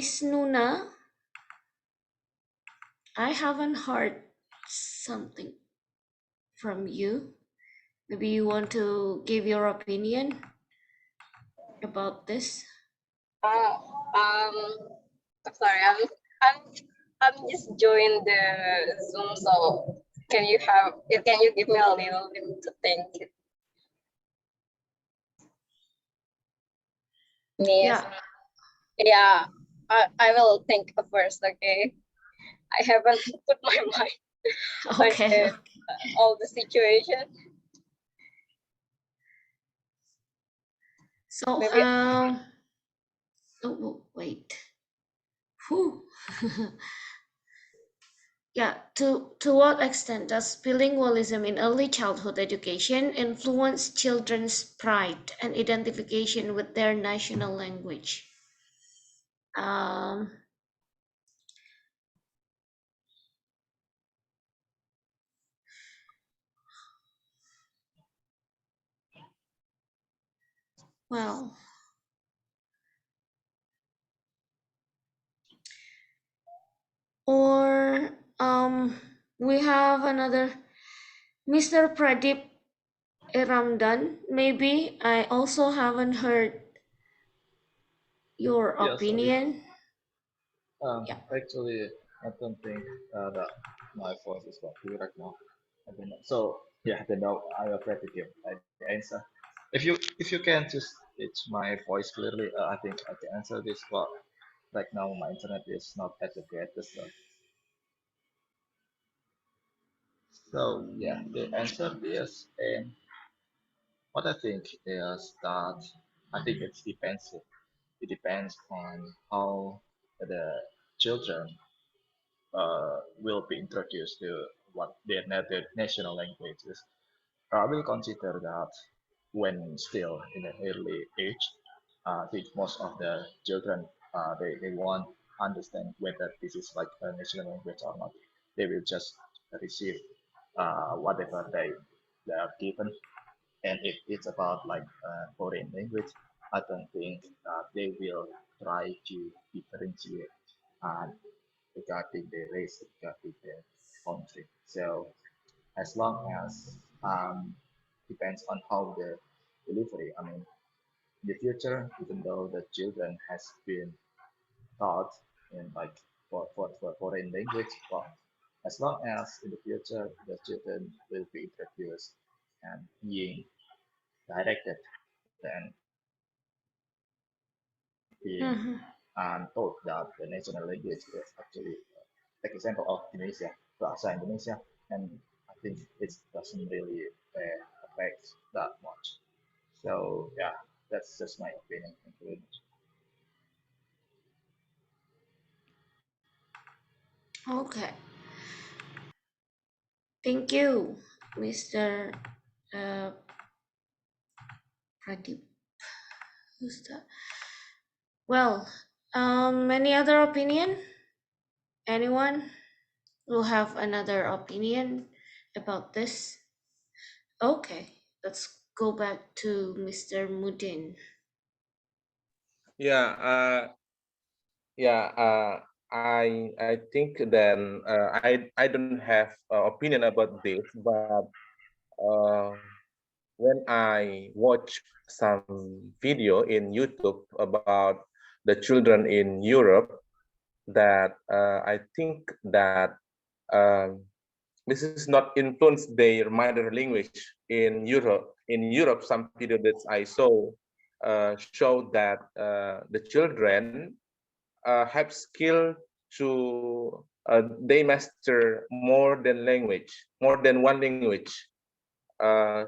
Miss Nuna, I haven't heard something from you. Maybe you want to give your opinion about this. Uh, um, sorry, I'm, I'm just joined the Zoom, so can you give me a little bit to think? Yes. Yeah, I will think first, okay? I haven't put my mind Okay. on all the situation. So, Maybe wait. Whew. Yeah, to what extent does bilingualism in early childhood education influence children's pride and identification with their national language? Um, well, or we have another Mr. Pradeep Ramdan. Maybe I also haven't heard your Yeah, sorry. opinion. Actually, I don't think that my voice is not clear right now. I don't know. So yeah, then now I already give the answer. If you can just pitch my voice clearly, I think I can answer this. But right now my internet is not at the greatest. So yeah, the answer is, and what I think is that I think it depends. It depends on how the children will be introduced to what their native national language is. I will consider that when still in an early age, I think most of the children they won't understand whether this is like a national language or not. They will just receive whatever they are given, and if it's about like foreign language, I don't think they will try to differentiate uh, regarding the race, regarding the country. So as long as depends on how the delivery. I mean, in the future, even though the children has been taught in like for foreign language, but as long as in the future the children will be introduced and being directed and being told that the national language is actually take example of Indonesia, bahasa Indonesia, and I think it doesn't really affect that much. So yeah, that's just my opinion. Thank you very much. Okay. Thank you, Mr. Pradeep. Who's that? Well, any other opinion? Anyone who have another opinion about this? Okay, let's go back to Mr. Mudin. Yeah, I think then I don't have opinion about this, but uh, when I watch some video in YouTube about the children in Europe, that I think that um, this is not influence their mother language in Europe. In Europe, some video that I saw show that the children have skill to they master more than language, more than one language. Uh,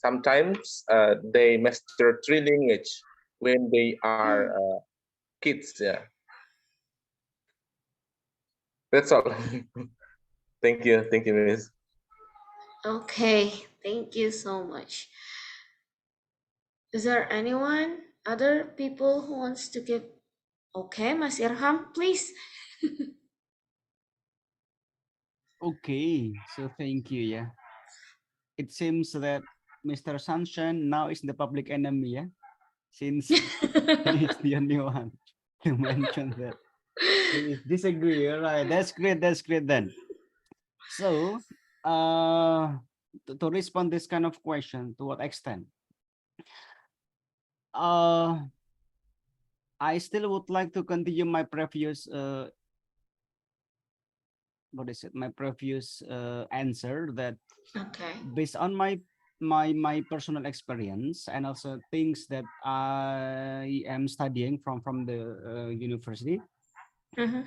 sometimes they master three language when they are kids. Yeah, that's all. Thank you, Miss. Okay, thank you so much. Is there anyone, other people who wants to give? Okay, Mas Irham, please. Okay, so thank you. Yeah, it seems that Mr. Sunshine now is the public enemy. Yeah, since he is the only one to mention that he is disagree. All right, that's great. That's great then. So, to respond this kind of question, to what extent? Uh, I still would like to continue my previous what is it? My previous answer that Okay. based on my personal experience and also things that I am studying from the university. Mm-hmm.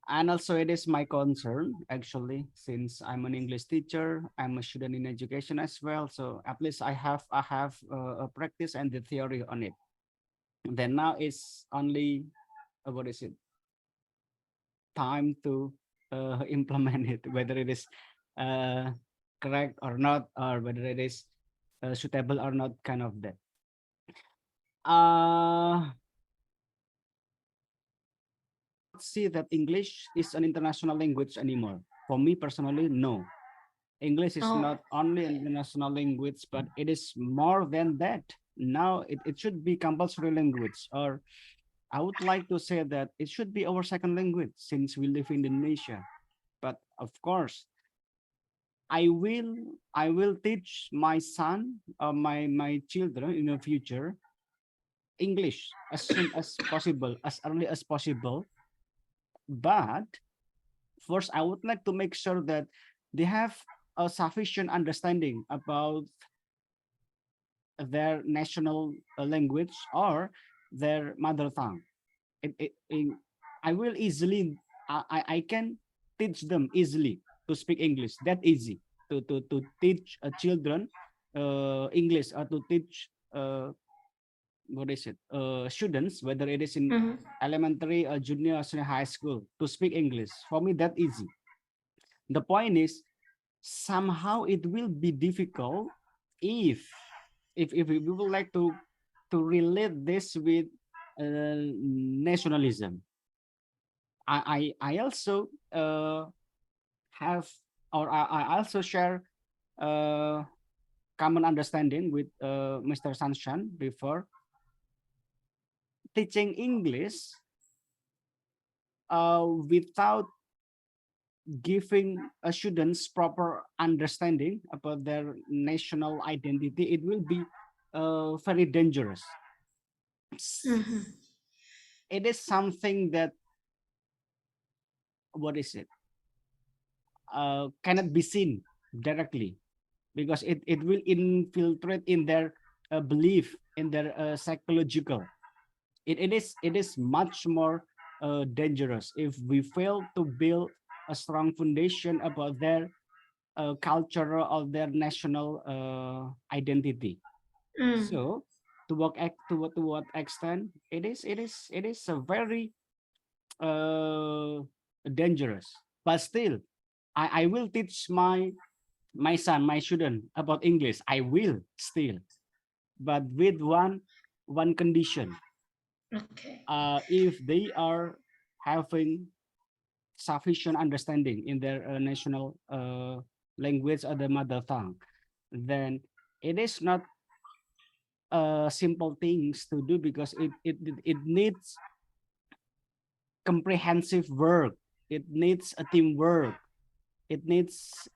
And also it is my concern actually, since I'm an English teacher, I'm a student in education as well, so at least I have a practice and the theory on it. Then now it's only what is it, time to implement it, whether it is uh, correct or not, or whether it is suitable or not, kind of that. See that English is an international language anymore. For me personally, no. English is Oh. not only an international language, but it is more than that. Now it should be compulsory language, or I would like to say that it should be our second language since we live in Indonesia. But of course, I will teach my son or my children in the future English as soon as possible, as early as possible. But first, I would like to make sure that they have a sufficient understanding about their national language or their mother tongue. I will easily, I can teach them easily to speak English. That easy to teach children English, or to teach what is it, students, whether it is in Mm-hmm. elementary or junior or senior high school, to speak English. For me, that easy. The point is, somehow it will be difficult if if we would like to relate this with nationalism. I also have, or I also share common understanding with Mr. Sunshine before. Teaching English without giving students proper understanding about their national identity, it will be very dangerous. Mm-hmm. It is something that, what is it, cannot be seen directly, because it will infiltrate in their belief, in their psychological. It is much more dangerous if we fail to build a strong foundation about their culture or their national identity. Mm. So to what extent it is a very dangerous. But still, I will teach my son, my student about English. I will still, but with one condition. Okay. If they are having sufficient understanding in their national language or the mother tongue, then it is not simple things to do, because it needs comprehensive work. It needs a teamwork. It needs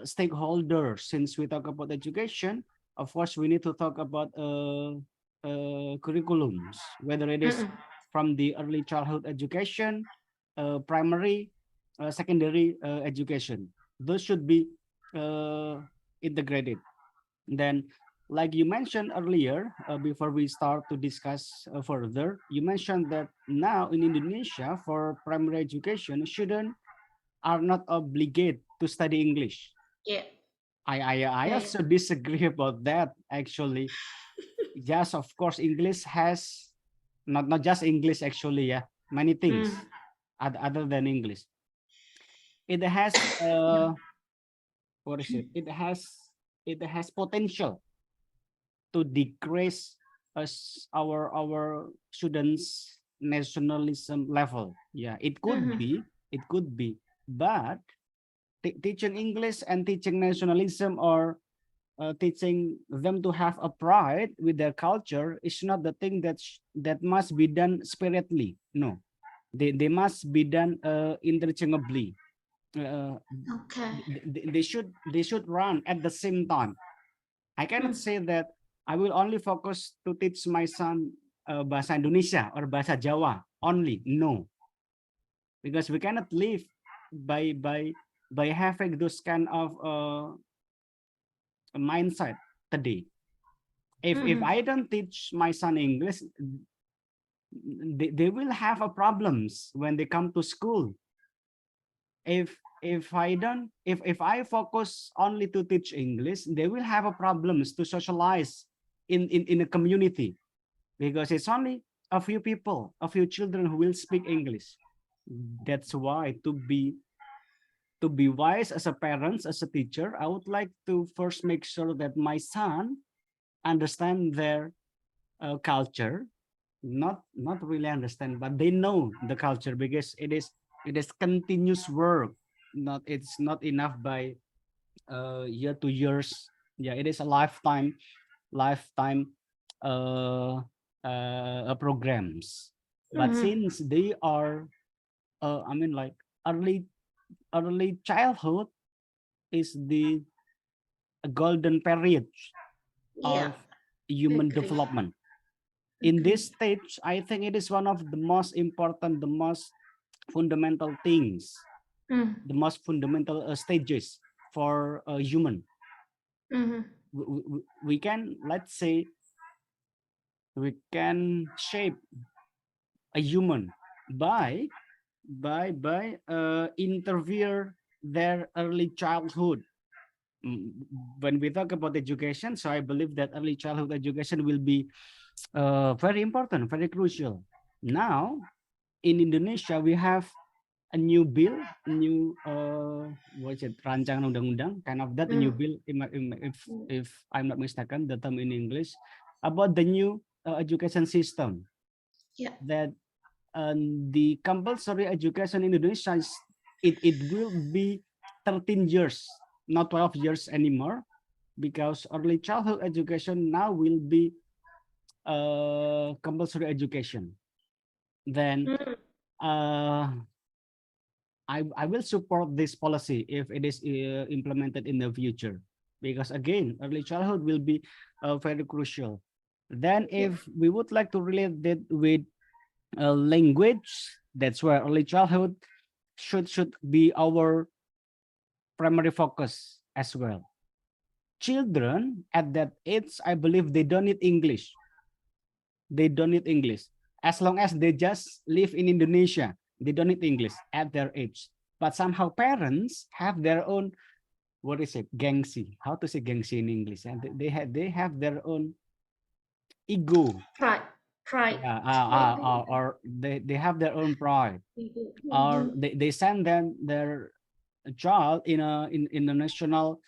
stakeholders. Since we talk about education, of course, we need to talk about curriculums, whether it is Mm-mm. from the early childhood education, primary, secondary education. Those should be integrated. Then, like you mentioned earlier, before we start to discuss further, you mentioned that now in Indonesia, for primary education, students are not obligated to study English. Yeah. I Yeah, also disagree about that actually. Yes, of course, English has not just English actually, yeah, many Mm. things other than English. It has what is it? It has potential to decrease us our students nationalism level. Yeah, Mhm. it could be, but teaching English and teaching nationalism or teaching them to have a pride with their culture is not the thing that must be done spiritedly. No, they must be done interchangeably. Uh, Okay. they should run at the same time. I cannot Mm. say that I will only focus to teach my son bahasa Indonesia or bahasa Jawa only. No, because we cannot live by having those kind of mindset today. If Mhm. I don't teach my son English, they will have a problems when they come to school. If I focus only to teach English, they will have a problems to socialize in a community, because it's only a few people, a few children who will speak English. That's why to be wise as a parent, as a teacher, I would like to first make sure that my son understand their culture, not really understand, but they know the culture, because it is continuous work. Not It's not enough by year to years. Yeah, it is a lifetime uh, programs. But Mhm. since they are I mean, like, early childhood is the golden period Yeah, of human agree. development. In Agree. this stage, I think it is one of the most important, the most fundamental things, Mm. the most fundamental stages for a human. Mhm. We can, let's say, we can shape a human by interfere their early childhood. When we talk about education, so I believe that early childhood education will be very important, very crucial. Now, in Indonesia, we have a new bill, a new what is it, rancangan undang-undang, kind of that, a new Mm. bill, Mm. if I'm not mistaken, the term in English, about the new education system, Yeah. that the compulsory education in Indonesia it will be 13 years, not 12 years anymore, because early childhood education now will be compulsory education. Then Mm. uh, I will support this policy if it is implemented in the future, because again, early childhood will be very crucial. Then, Yeah. if we would like to relate that with language, that's where early childhood should be our primary focus as well. Children at that age, I believe they don't need English. They don't need English. As long as they just live in Indonesia, they don't need English at their age. But somehow parents have their own, what is it, gengsi. How to say gengsi in English? And they have their own ego. Pride. Pride. Yeah, Maybe. or they have their own pride, or Mhm. they send them their child in a national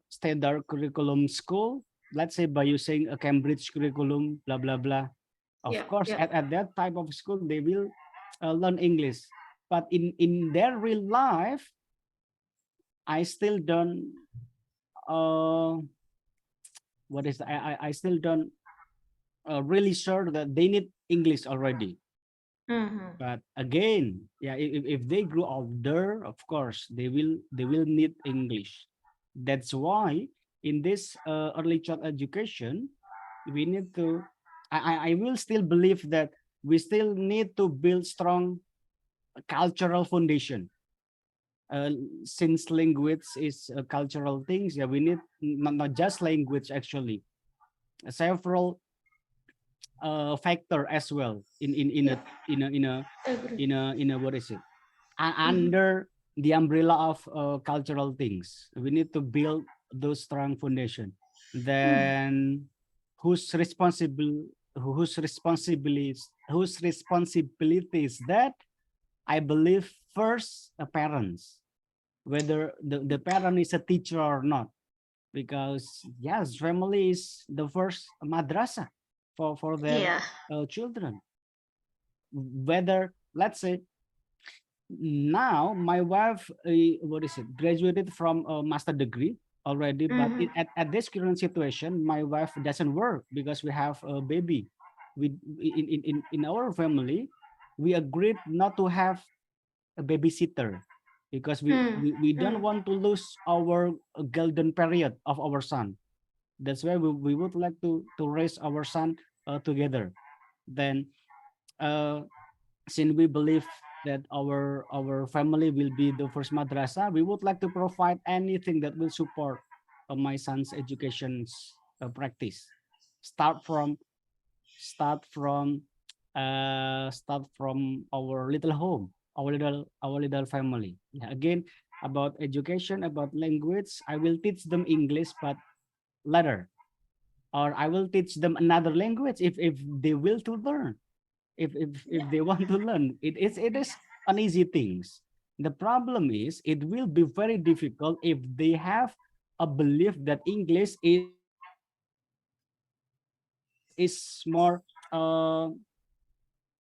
standard curriculum school, let's say by using a Cambridge curriculum, blah blah blah. Of Yeah. course, Yeah. at that type of school, they will learn English. But in their real life, I still don't uh what is I still don't really sure that they need English already. Mhm. But again, yeah, if they grow older, of course they will need English. That's why in this early child education, we need to I will still believe that we still need to build strong cultural foundation. uh, since language is a cultural things, yeah, we need not just language actually, several factor as well in a Yeah. in a in a Agree. in a what is it, Mhm. under the umbrella of cultural things. We need to build those strong foundation. Then whose responsibilities that I believe first parents, whether the parent is a teacher or not, because yes, family is the first madrasah for their Yeah. children. Whether, let's say, now my wife graduated from a master degree already, but Mhm. at this current situation my wife doesn't work because we have a baby. We in our family we agreed not to have a babysitter because we don't Mm. want to lose our golden period of our son. That's why we would like to raise our son together. Then since we believe that our family will be the first madrasa, we would like to provide anything that will support my son's education practice. Start from start from start from our little home, our little family. Yeah, again, about education, about language, I will teach them English, but later, or I will teach them another language if they will to learn, if they want to learn. It is an easy things. The problem is it will be very difficult if they have a belief that English is more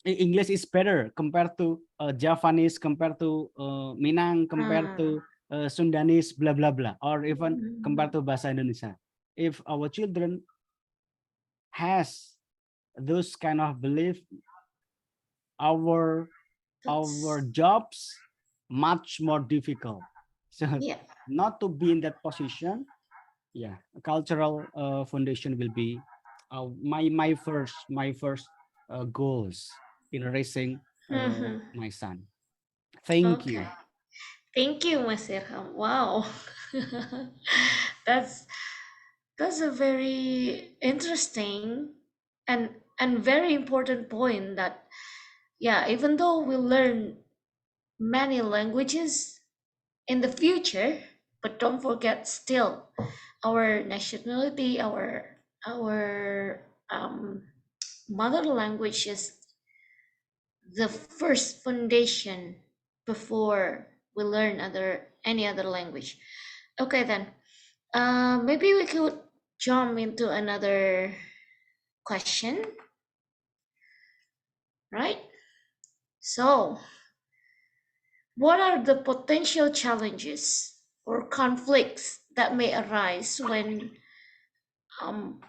English is better compared to Javanese, compared to Minang, compared to Sundanese, blah blah blah, or even compared to bahasa Indonesia. If our children has those kind of belief, our That's jobs much more difficult. So yeah. not to be in that position, yeah, a cultural foundation will be my first goals in raising Mhm. my son. Thank Okay. you. Thank you, Mas Irham. Wow. that's that's a very interesting and very important point that yeah, even though we learn many languages in the future, but don't forget still our nationality, our mother language is the first foundation before we learn any other language. Okay, then maybe we could jump into another question, right? So, what are the potential challenges or conflicts that may arise um,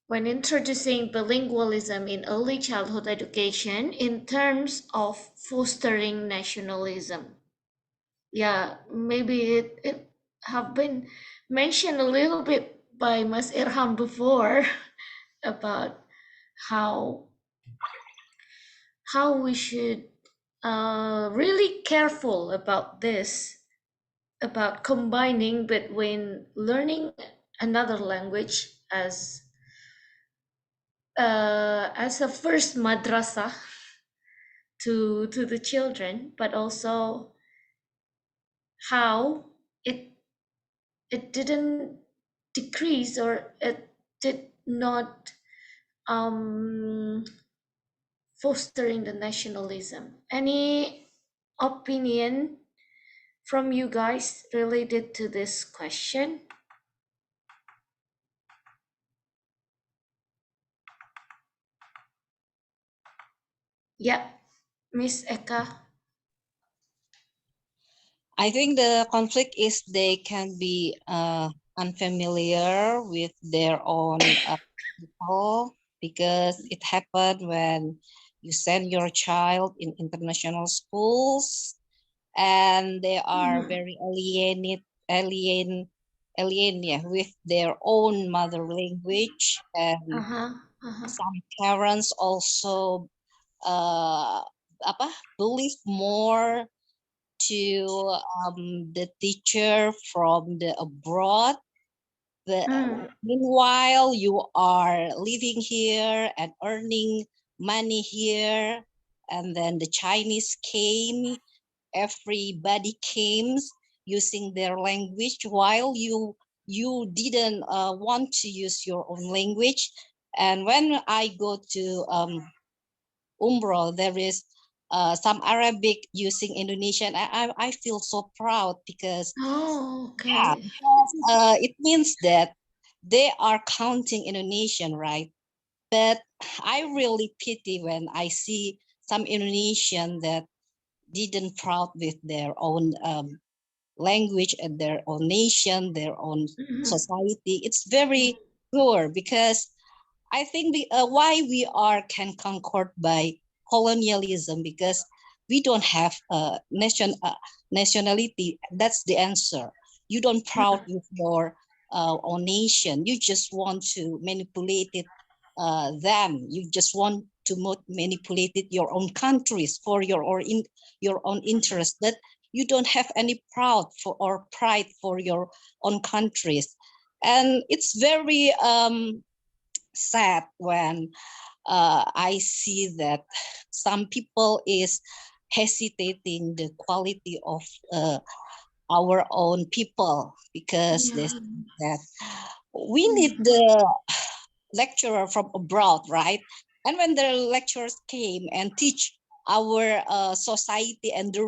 when introducing bilingualism in early childhood education in terms of fostering nationalism? Yeah, maybe it have been mentioned a little bit by Mas Irham before about how we should really careful about this, about combining between learning another language as a first madrasah to the children, but also how it didn't decrease, or it did not um, fostering the nationalism. Any opinion from you guys related to this question? Yeah, Miss Eka. I think the conflict is they can be unfamiliar with their own people because it happened when you send your child in international schools and they are very alien, yeah, with their own mother language, and Uh-huh. Uh-huh. some parents also uh, apa believe more to the teacher from the abroad. The, meanwhile, you are living here and earning money here, and then the Chinese came everybody came using their language while you didn't want to use your own language. And when I go to Umrah, there is some Arabic using Indonesian. I feel so proud because okay. it means that they are counting Indonesian, right? But I really pity when I see some Indonesian that didn't proud with their own language and their own nation, their own society. It's very poor because I think why we are can conquered by colonialism because we don't have nationality. That's the answer. You don't proud with your own nation. You just want to manipulate it, them. You just want to manipulate it your own countries for your own interest. That you don't have any proud for or pride for your own countries, and it's very sad when I see that some people is hesitating the quality of our own people because they say that we need the lecturer from abroad, right? And when the lecturers came and teach our society and the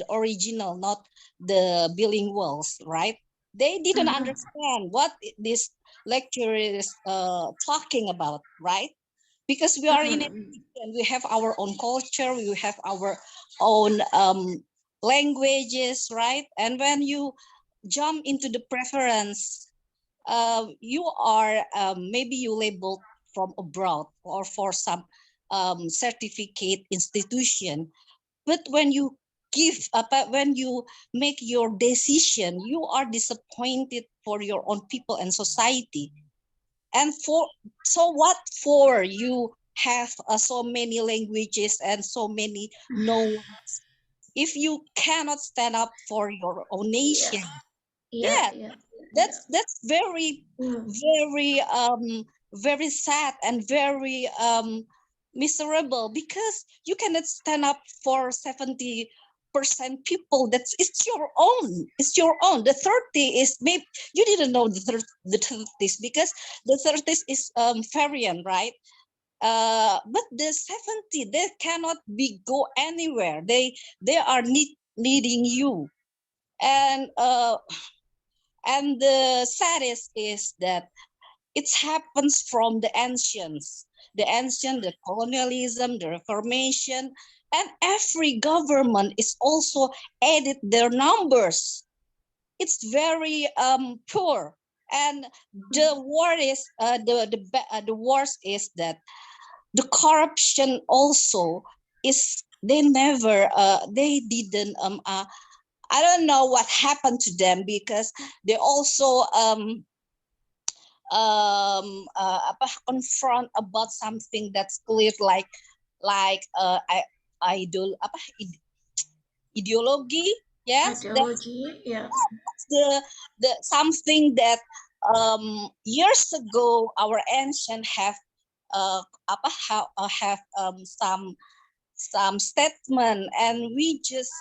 original, not the bilinguals, right? They didn't understand what this lecturer is talking about, right? Because we are in a and we have our own culture, we have our own languages, right? And when you jump into the preference, you are maybe you labeled from abroad or for some certificate institution, but when you when you make your decision, you are disappointed for your own people and society. And for so what for you have so many languages and so many knowns if you cannot stand up for your own nation? Yeah, that's very very sad and very miserable because you cannot stand up for 70% people. It's your own. It's your own. The 30 is maybe you didn't know the 30s because the 30s is variant, right? But the 70 they cannot be go anywhere. They are needing you. And the saddest is that it happens from the ancients, the colonialism, the Reformation, and every government is also added their numbers. It's very poor, and the war is the worst is that the corruption also is they didn't I don't know what happened to them because they also confront about something that's clear like ideology. Yes, Ideology, yeah. that's the something that years ago our ancient have have some statement, and we just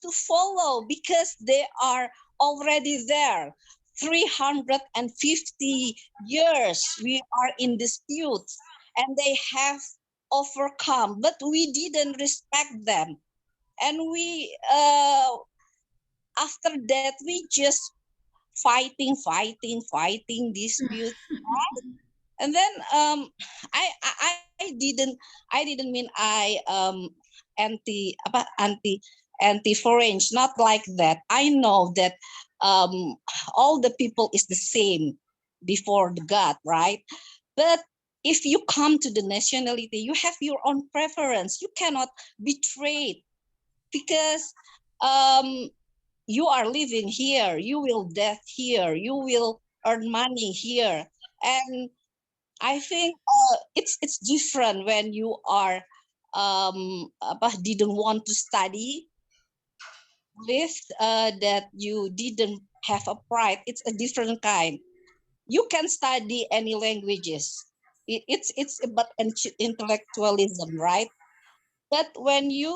to follow because they are already there. 350 years we are in disputes and they have overcome, but we didn't respect them. And we after that we just fighting dispute, right? And then I didn't mean I anti foreign, not like that. I know that all the people is the same before the God, right? But if you come to the nationality, you have your own preference. You cannot betray it because you are living here, you will death here, you will earn money here. And I think it's different when you are didn't want to study with that you didn't have a pride. It's a different kind. You can study any languages. It's about intellectualism, right? But when you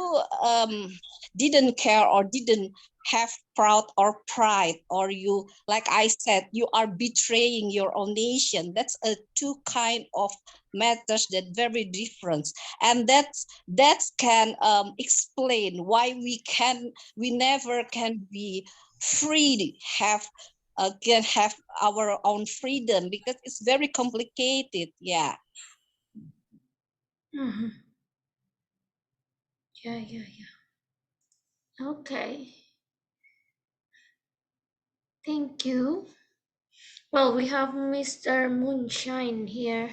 didn't care or didn't have proud or pride, or you, like I said, you are betraying your own nation. That's a two kind of matters that very different, and that can explain why we never can be free, can have our own freedom, because it's very complicated. Yeah. Mhm. Yeah. Okay. Thank you. Well, we have Mr. Moonshine here.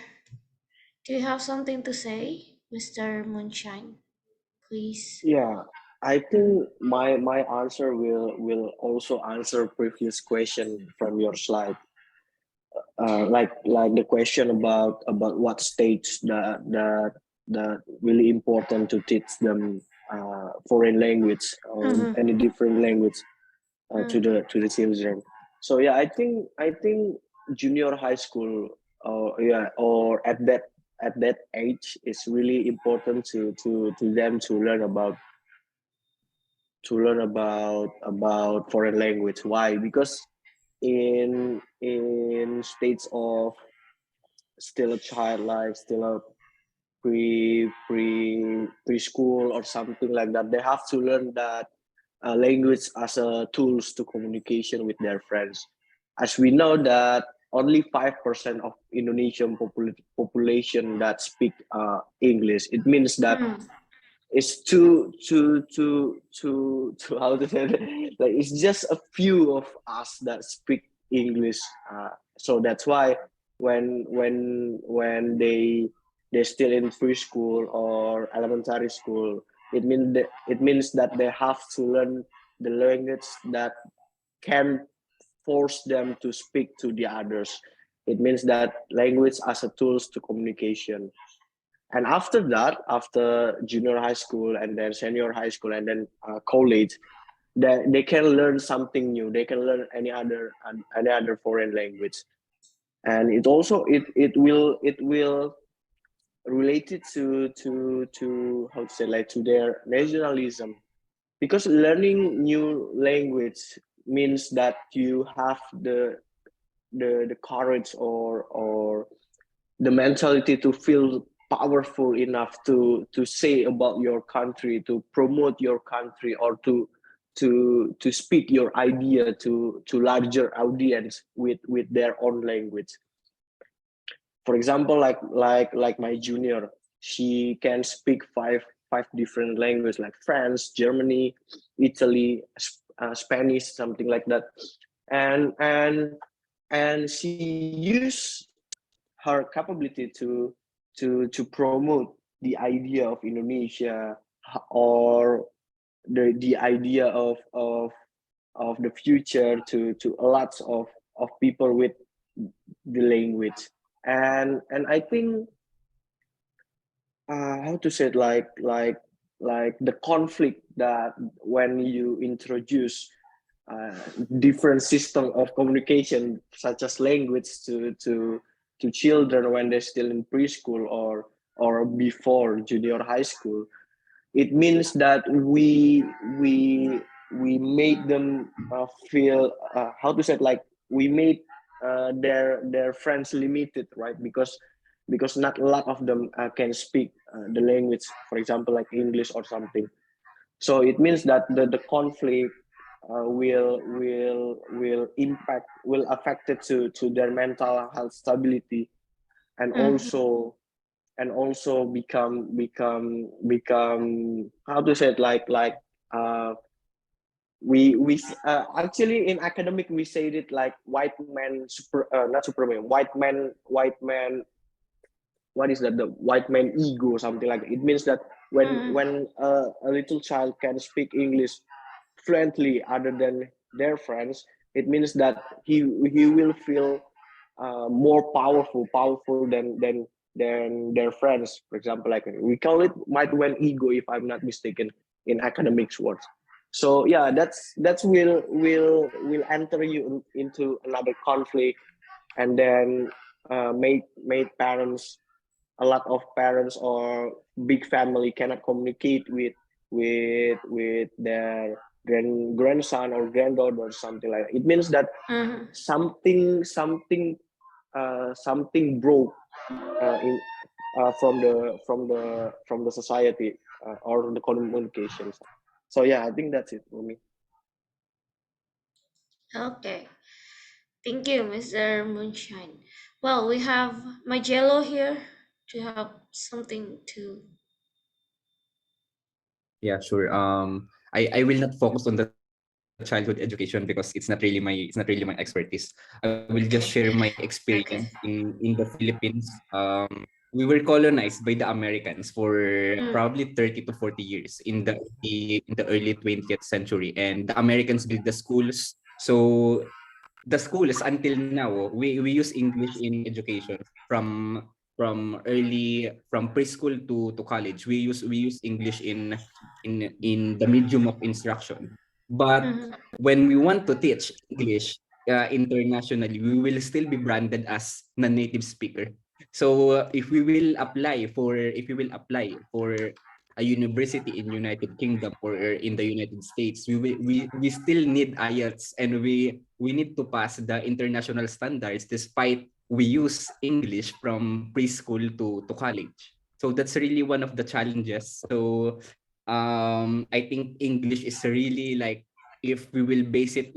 Do you have something to say, Mr. Moonshine? Please. Yeah, I think my answer will also answer previous question from your slide. Like the question about what states that really important to teach them foreign language or any different language to the children. So yeah, I think junior high school or at that age is really important to them to learn about foreign language. Why? Because in states of still a child life, still a preschool or something like that, they have to learn that language as a tools to communication with their friends. As we know that only 5% of Indonesian population that speak English. It means that it's to how to say it? Like it's just a few of us that speak English. So that's why when they're still in preschool or elementary school, it means that they have to learn the language that can force them to speak to the others. It means that language as a tools to communication. And after that, after junior high school and then senior high school and then college, they can learn something new. They can learn any other foreign language, and it also it will related to how to say, like, to their nationalism, because learning new language means that you have the courage or the mentality to feel powerful enough to say about your country, to promote your country, or to speak your idea to larger audience with their own language. For example, like my junior, she can speak five different languages, like French, Germany, Italy, Spanish, something like that. And she use her capability to promote the idea of Indonesia, or the idea of the future to a lot of people with the language. And I think how to say it, like the conflict that when you introduce uh, different system of communication such as language to children when they're still in preschool or before junior high school, it means that we make them feel how to say it, like we made their friends limited, right? Because not a lot of them can speak the language, for example, like English or something. So it means that the conflict will affect it to their mental health stability, and also become how to say it, like we actually in academic we say it like white man not superman, white man, what is that, the white man ego or something like that. It means that when a little child can speak English fluently other than their friends, it means that he will feel more powerful than their friends. For example, like we call it white man ego, if I'm not mistaken, in academics words. So yeah, that's will enter you into another conflict, and then made parents a lot of parents or big family cannot communicate with their grandson or granddaughter or something like that. It means that Mhm. something broke in from the society or the communications. So yeah, I think that's it for me. Okay. Thank you, Mr. Moonshine. Well, we have Magello here to have something to. Yeah, sure. I will not focus on the childhood education because it's not really my expertise. I will just share my experience Okay. in the Philippines. We were colonized by the Americans for Mm. probably 30 to 40 years in the early 20th century, and the Americans built the schools. So the schools until now, we use English in education from preschool to college. We use English in the medium of instruction. But Mhm. when we want to teach English internationally, we will still be branded as non-native speaker. So if we will apply for a university in United Kingdom or in the United States, we still need IELTS, and we need to pass the international standards despite we use English from preschool to college. So that's really one of the challenges. So I think English is really like, if we will base it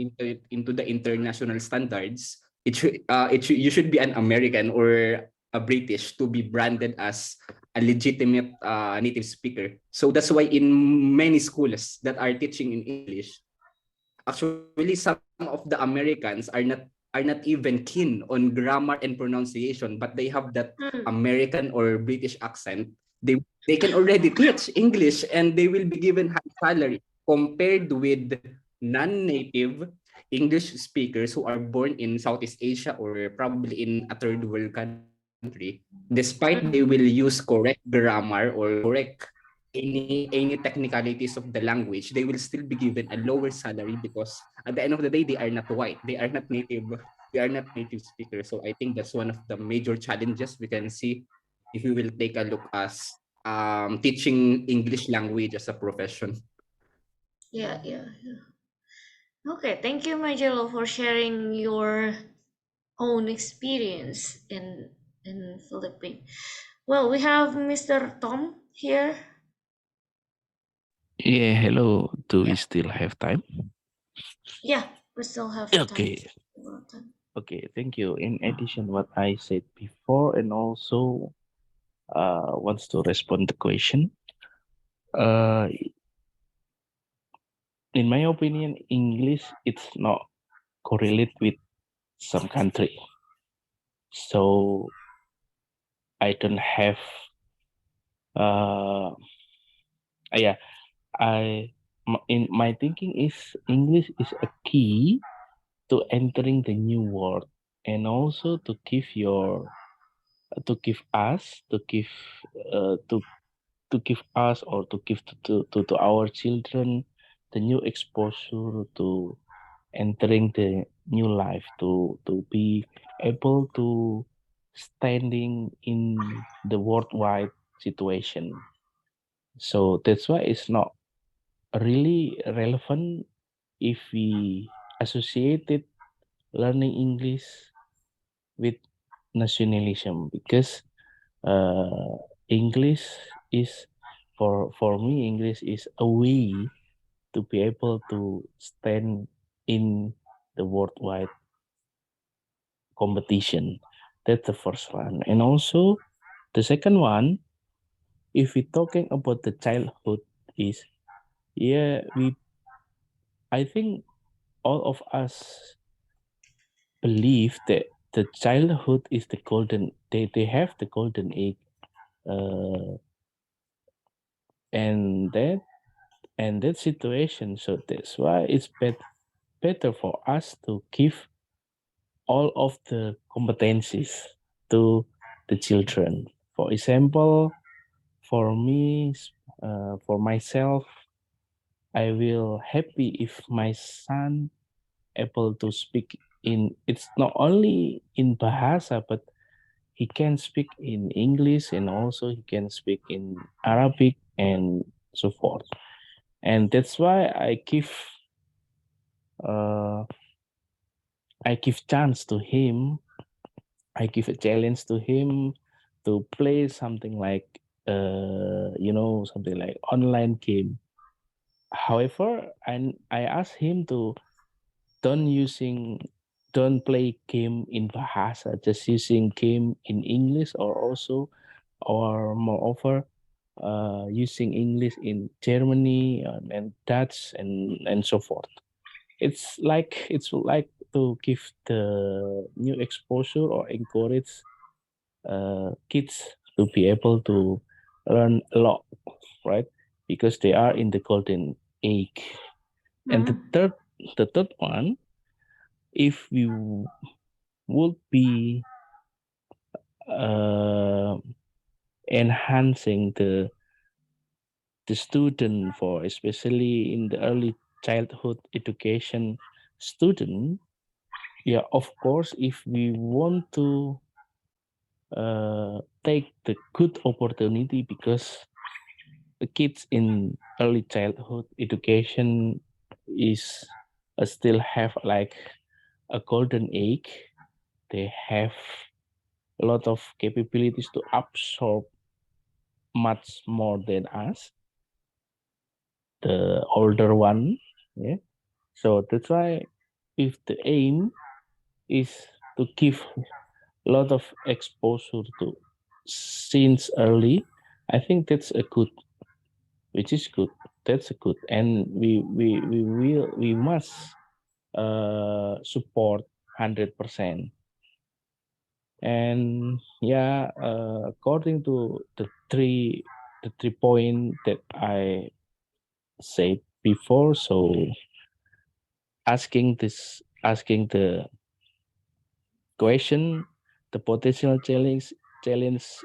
into the international standards, you should be an American or a British to be branded as a legitimate native speaker. So that's why in many schools that are teaching in English, actually some of the Americans are not even keen on grammar and pronunciation, but they have that Mm. American or British accent. They can already teach English and they will be given high salary compared with non-native English speakers who are born in Southeast Asia or probably in a third world country. Despite they will use correct grammar or correct any technicalities of the language, they will still be given a lower salary because at the end of the day, they are not white, they are not native speakers. So I think that's one of the major challenges we can see if we will take a look as teaching English language as a profession. Yeah, yeah, yeah. Okay, thank you, Magello, for sharing your own experience in Philippines. Well, we have Mr. Tom here. Yeah, hello. Do we still have time? Yeah, we still have time. Okay. Okay, thank you. In addition, what I said before, and also wants to respond the question. Uh, in my opinion, English it's not correlate with some country. So I don't have uh yeah, in my thinking is English is a key to entering the new world, and also to give to give us or to give to our children the new exposure to entering the new life, to be able to standing in the worldwide situation. So that's why it's not really relevant if we associated learning English with nationalism, because English is for me English is a way to be able to stand in the worldwide competition. That's the first one. And also the second one, if we're talking about the childhood, is yeah, I think all of us believe that the childhood is the golden, they have the golden age, uh, and that situation. So that's why it's better for us to give all of the competencies to the children. For example, for me, for myself, I will happy if my son able to speak in, it's not only in bahasa, but he can speak in English and also he can speak in Arabic and so forth. And that's why I give chance to him. I give a challenge to him to play something like something like online game. However, I asked him to don't play game in Bahasa, just using game in English or moreover using English in Germany and Dutch and so forth. It's like to give the new exposure or encourage kids to be able to learn a lot, right? Because they are in the golden age. And the third one, if we would be enhancing the student for especially in the early childhood education student, yeah, of course, if we want to take the good opportunity, because the kids in early childhood education is still have like a golden age. They have a lot of capabilities to absorb much more than us, the older one. Yeah. So that's why if the aim is to give a lot of exposure to since early, I think that's a good, which is good. That's a good, and we must support 100%. And yeah, according to the three point that I said before, so asking the question, the potential challenge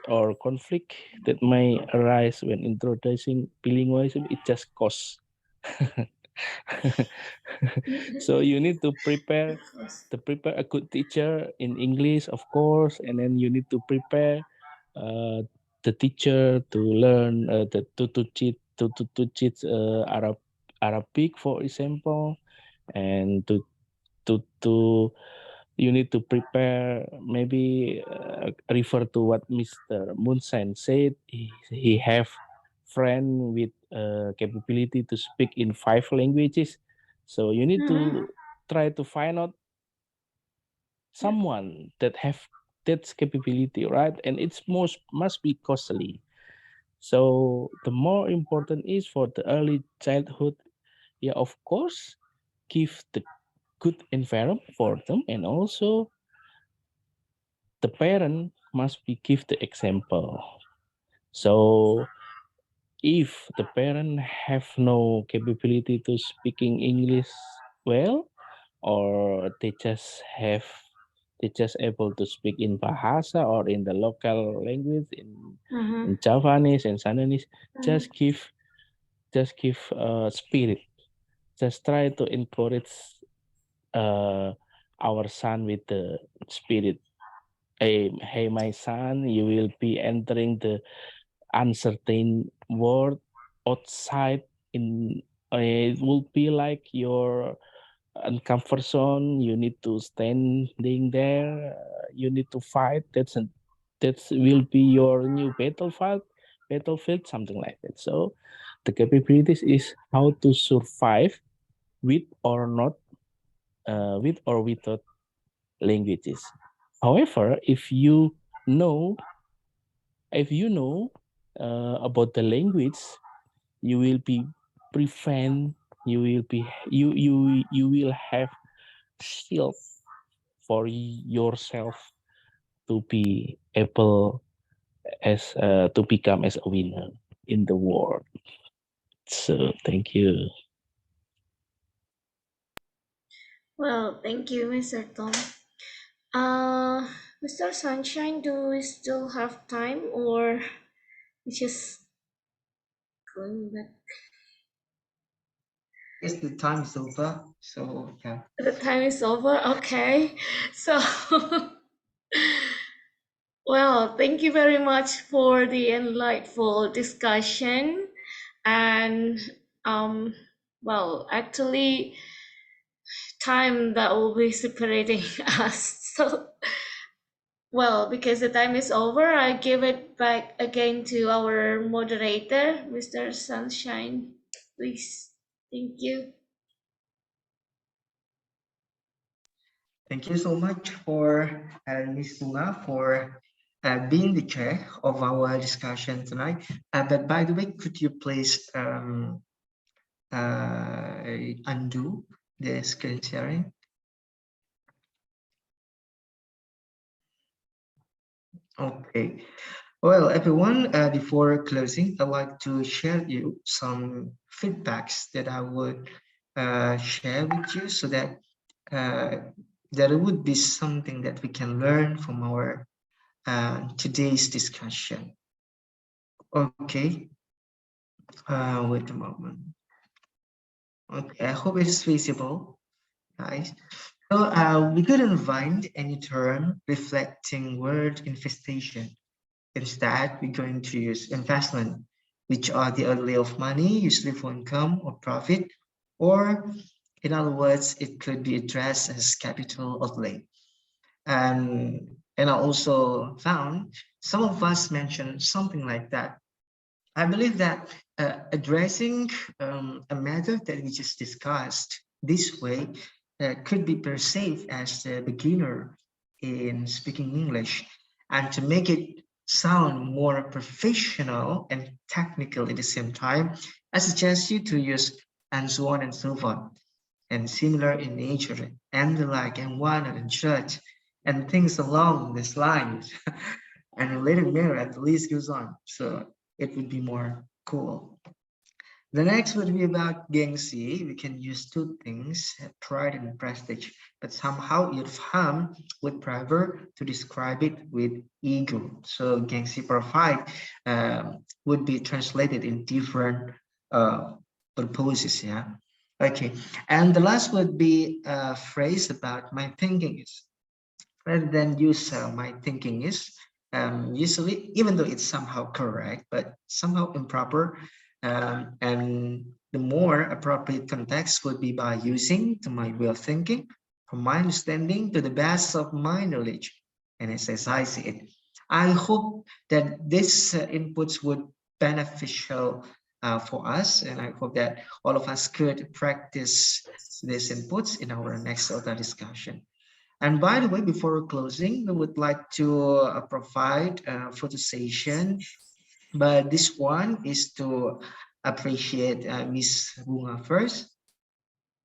or conflict that may arise when introducing bilingualism, it just costs. So you need to prepare a good teacher in English, of course, and then you need to prepare the teacher to learn to teach Arabic, for example, and to you need to prepare, maybe refer to what Mr. Moonshine said. He have friend with capability to speak in 5 languages, so you need to try to find out someone that have that capability, right? And it's must be costly. So the more important is for the early childhood, yeah, of course, give the good environment for them, and also the parent must be give the example. So if the parent have no capability to speaking English well, or they just able to speak in Bahasa or in the local language in Javanese and Sandanese, just give spirit. Just try to encourage our son with the spirit. Hey, my son, you will be entering the uncertain world outside. It will be like your uncomfort zone. You need to standing there. You need to fight. That will be your new battlefield, something like that. So the capabilities is how to survive with or not, with or without languages. However, know if you know about the language, you will be prevent. You will have shield for yourself to be able as to become as a winner in the world. So thank you. Well, thank you, Mr. Tom. Mr. Sunshine, do we still have time, or we just going back? Yes, the time is over. So yeah. The time is over. Okay, so Well, thank you very much for the enlightful discussion. And well, actually, time that will be separating us. So, well, because the time is over, I give it back again to our moderator, Mr. Sunshine. Please. Thank you. Thank you so much for Ms. Bunga for being the chair of our discussion tonight. But by the way, could you please undo the screen sharing? Okay. Well, everyone, before closing, I'd like to share you some feedbacks that I would share with you so that there would be something that we can learn from our today's discussion. Okay. Wait a moment. Okay, I hope it is visible, guys. So we couldn't find any term reflecting word infestation. Instead, we're going to use investment, which are the outlay of money, usually for income or profit, or in other words, it could be addressed as capital outlay. And I also found some of us mentioned something like that. I believe that addressing a matter that we just discussed this way could be perceived as a beginner in speaking English, and to make it sound more professional and technical at the same time, I suggest you to use and so on and so forth, and similar in nature, and the like, and one and church, and things along these lines. And a little mirror, and the list goes on. So it would be more cool. The next would be about gengsi. We can use two things, pride and prestige, but somehow Irfan would prefer to describe it with ego. So gengsi pride would be translated in different purposes, yeah. Okay, and the last would be a phrase about my thinking is. Rather than use my thinking is, usually, even though it's somehow correct, but somehow improper, and the more appropriate context would be by using to my way of thinking, from my understanding to the best of my knowledge, and as I see it. I hope that this inputs would beneficial for us, and I hope that all of us could practice these inputs in our next other discussion. And by the way, before closing, we would like to provide a photo session, but this one is to appreciate Miss Bunga first.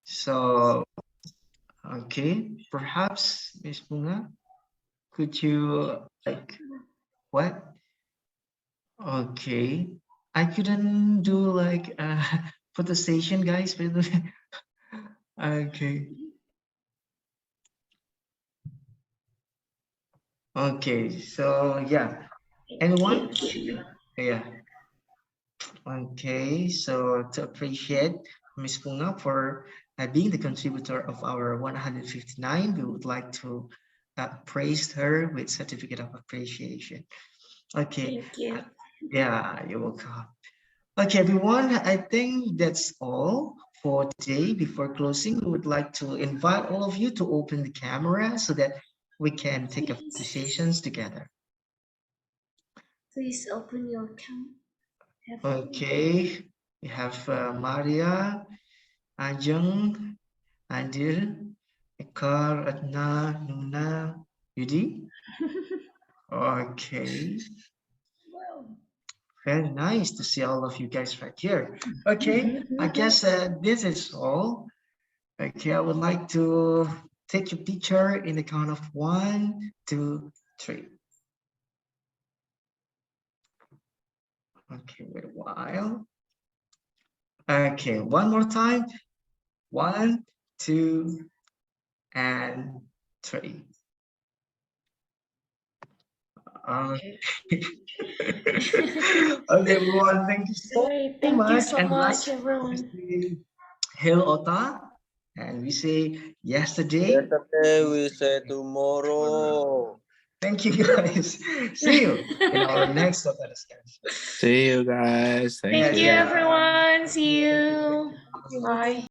So, okay, perhaps Miss Bunga, could you like what? Okay, I couldn't do like a photo session, guys. By the way. Okay. Okay, so yeah, anyone? Yeah. Okay, so to appreciate Ms. Bunga for being the contributor of our 159, we would like to praise her with certificate of appreciation. Okay. Thank you. Yeah, you're welcome. Okay, everyone, I think that's all for today. Before closing, we would like to invite all of you to open the camera so that we can take up sessions together. Please open your camera. Okay, we have Maria, Ajeng, Andir, Ekar, Adna, Nuna, Yudi. Okay. Very nice to see all of you guys right here. Okay, I guess this is all. Okay, I would like to take your picture in the count of 1, 2, 3. Okay, wait a while. Okay, one more time. 1, 2, and 3. Okay. Okay, everyone, thank you so Great. Thank you much. so And much, last, everyone. Hail Ota, and we say yesterday. Yesterday we say tomorrow. Thank you, guys. See you in our next topic discussion. See you guys. Thank Thank you, you. everyone. See you. Bye.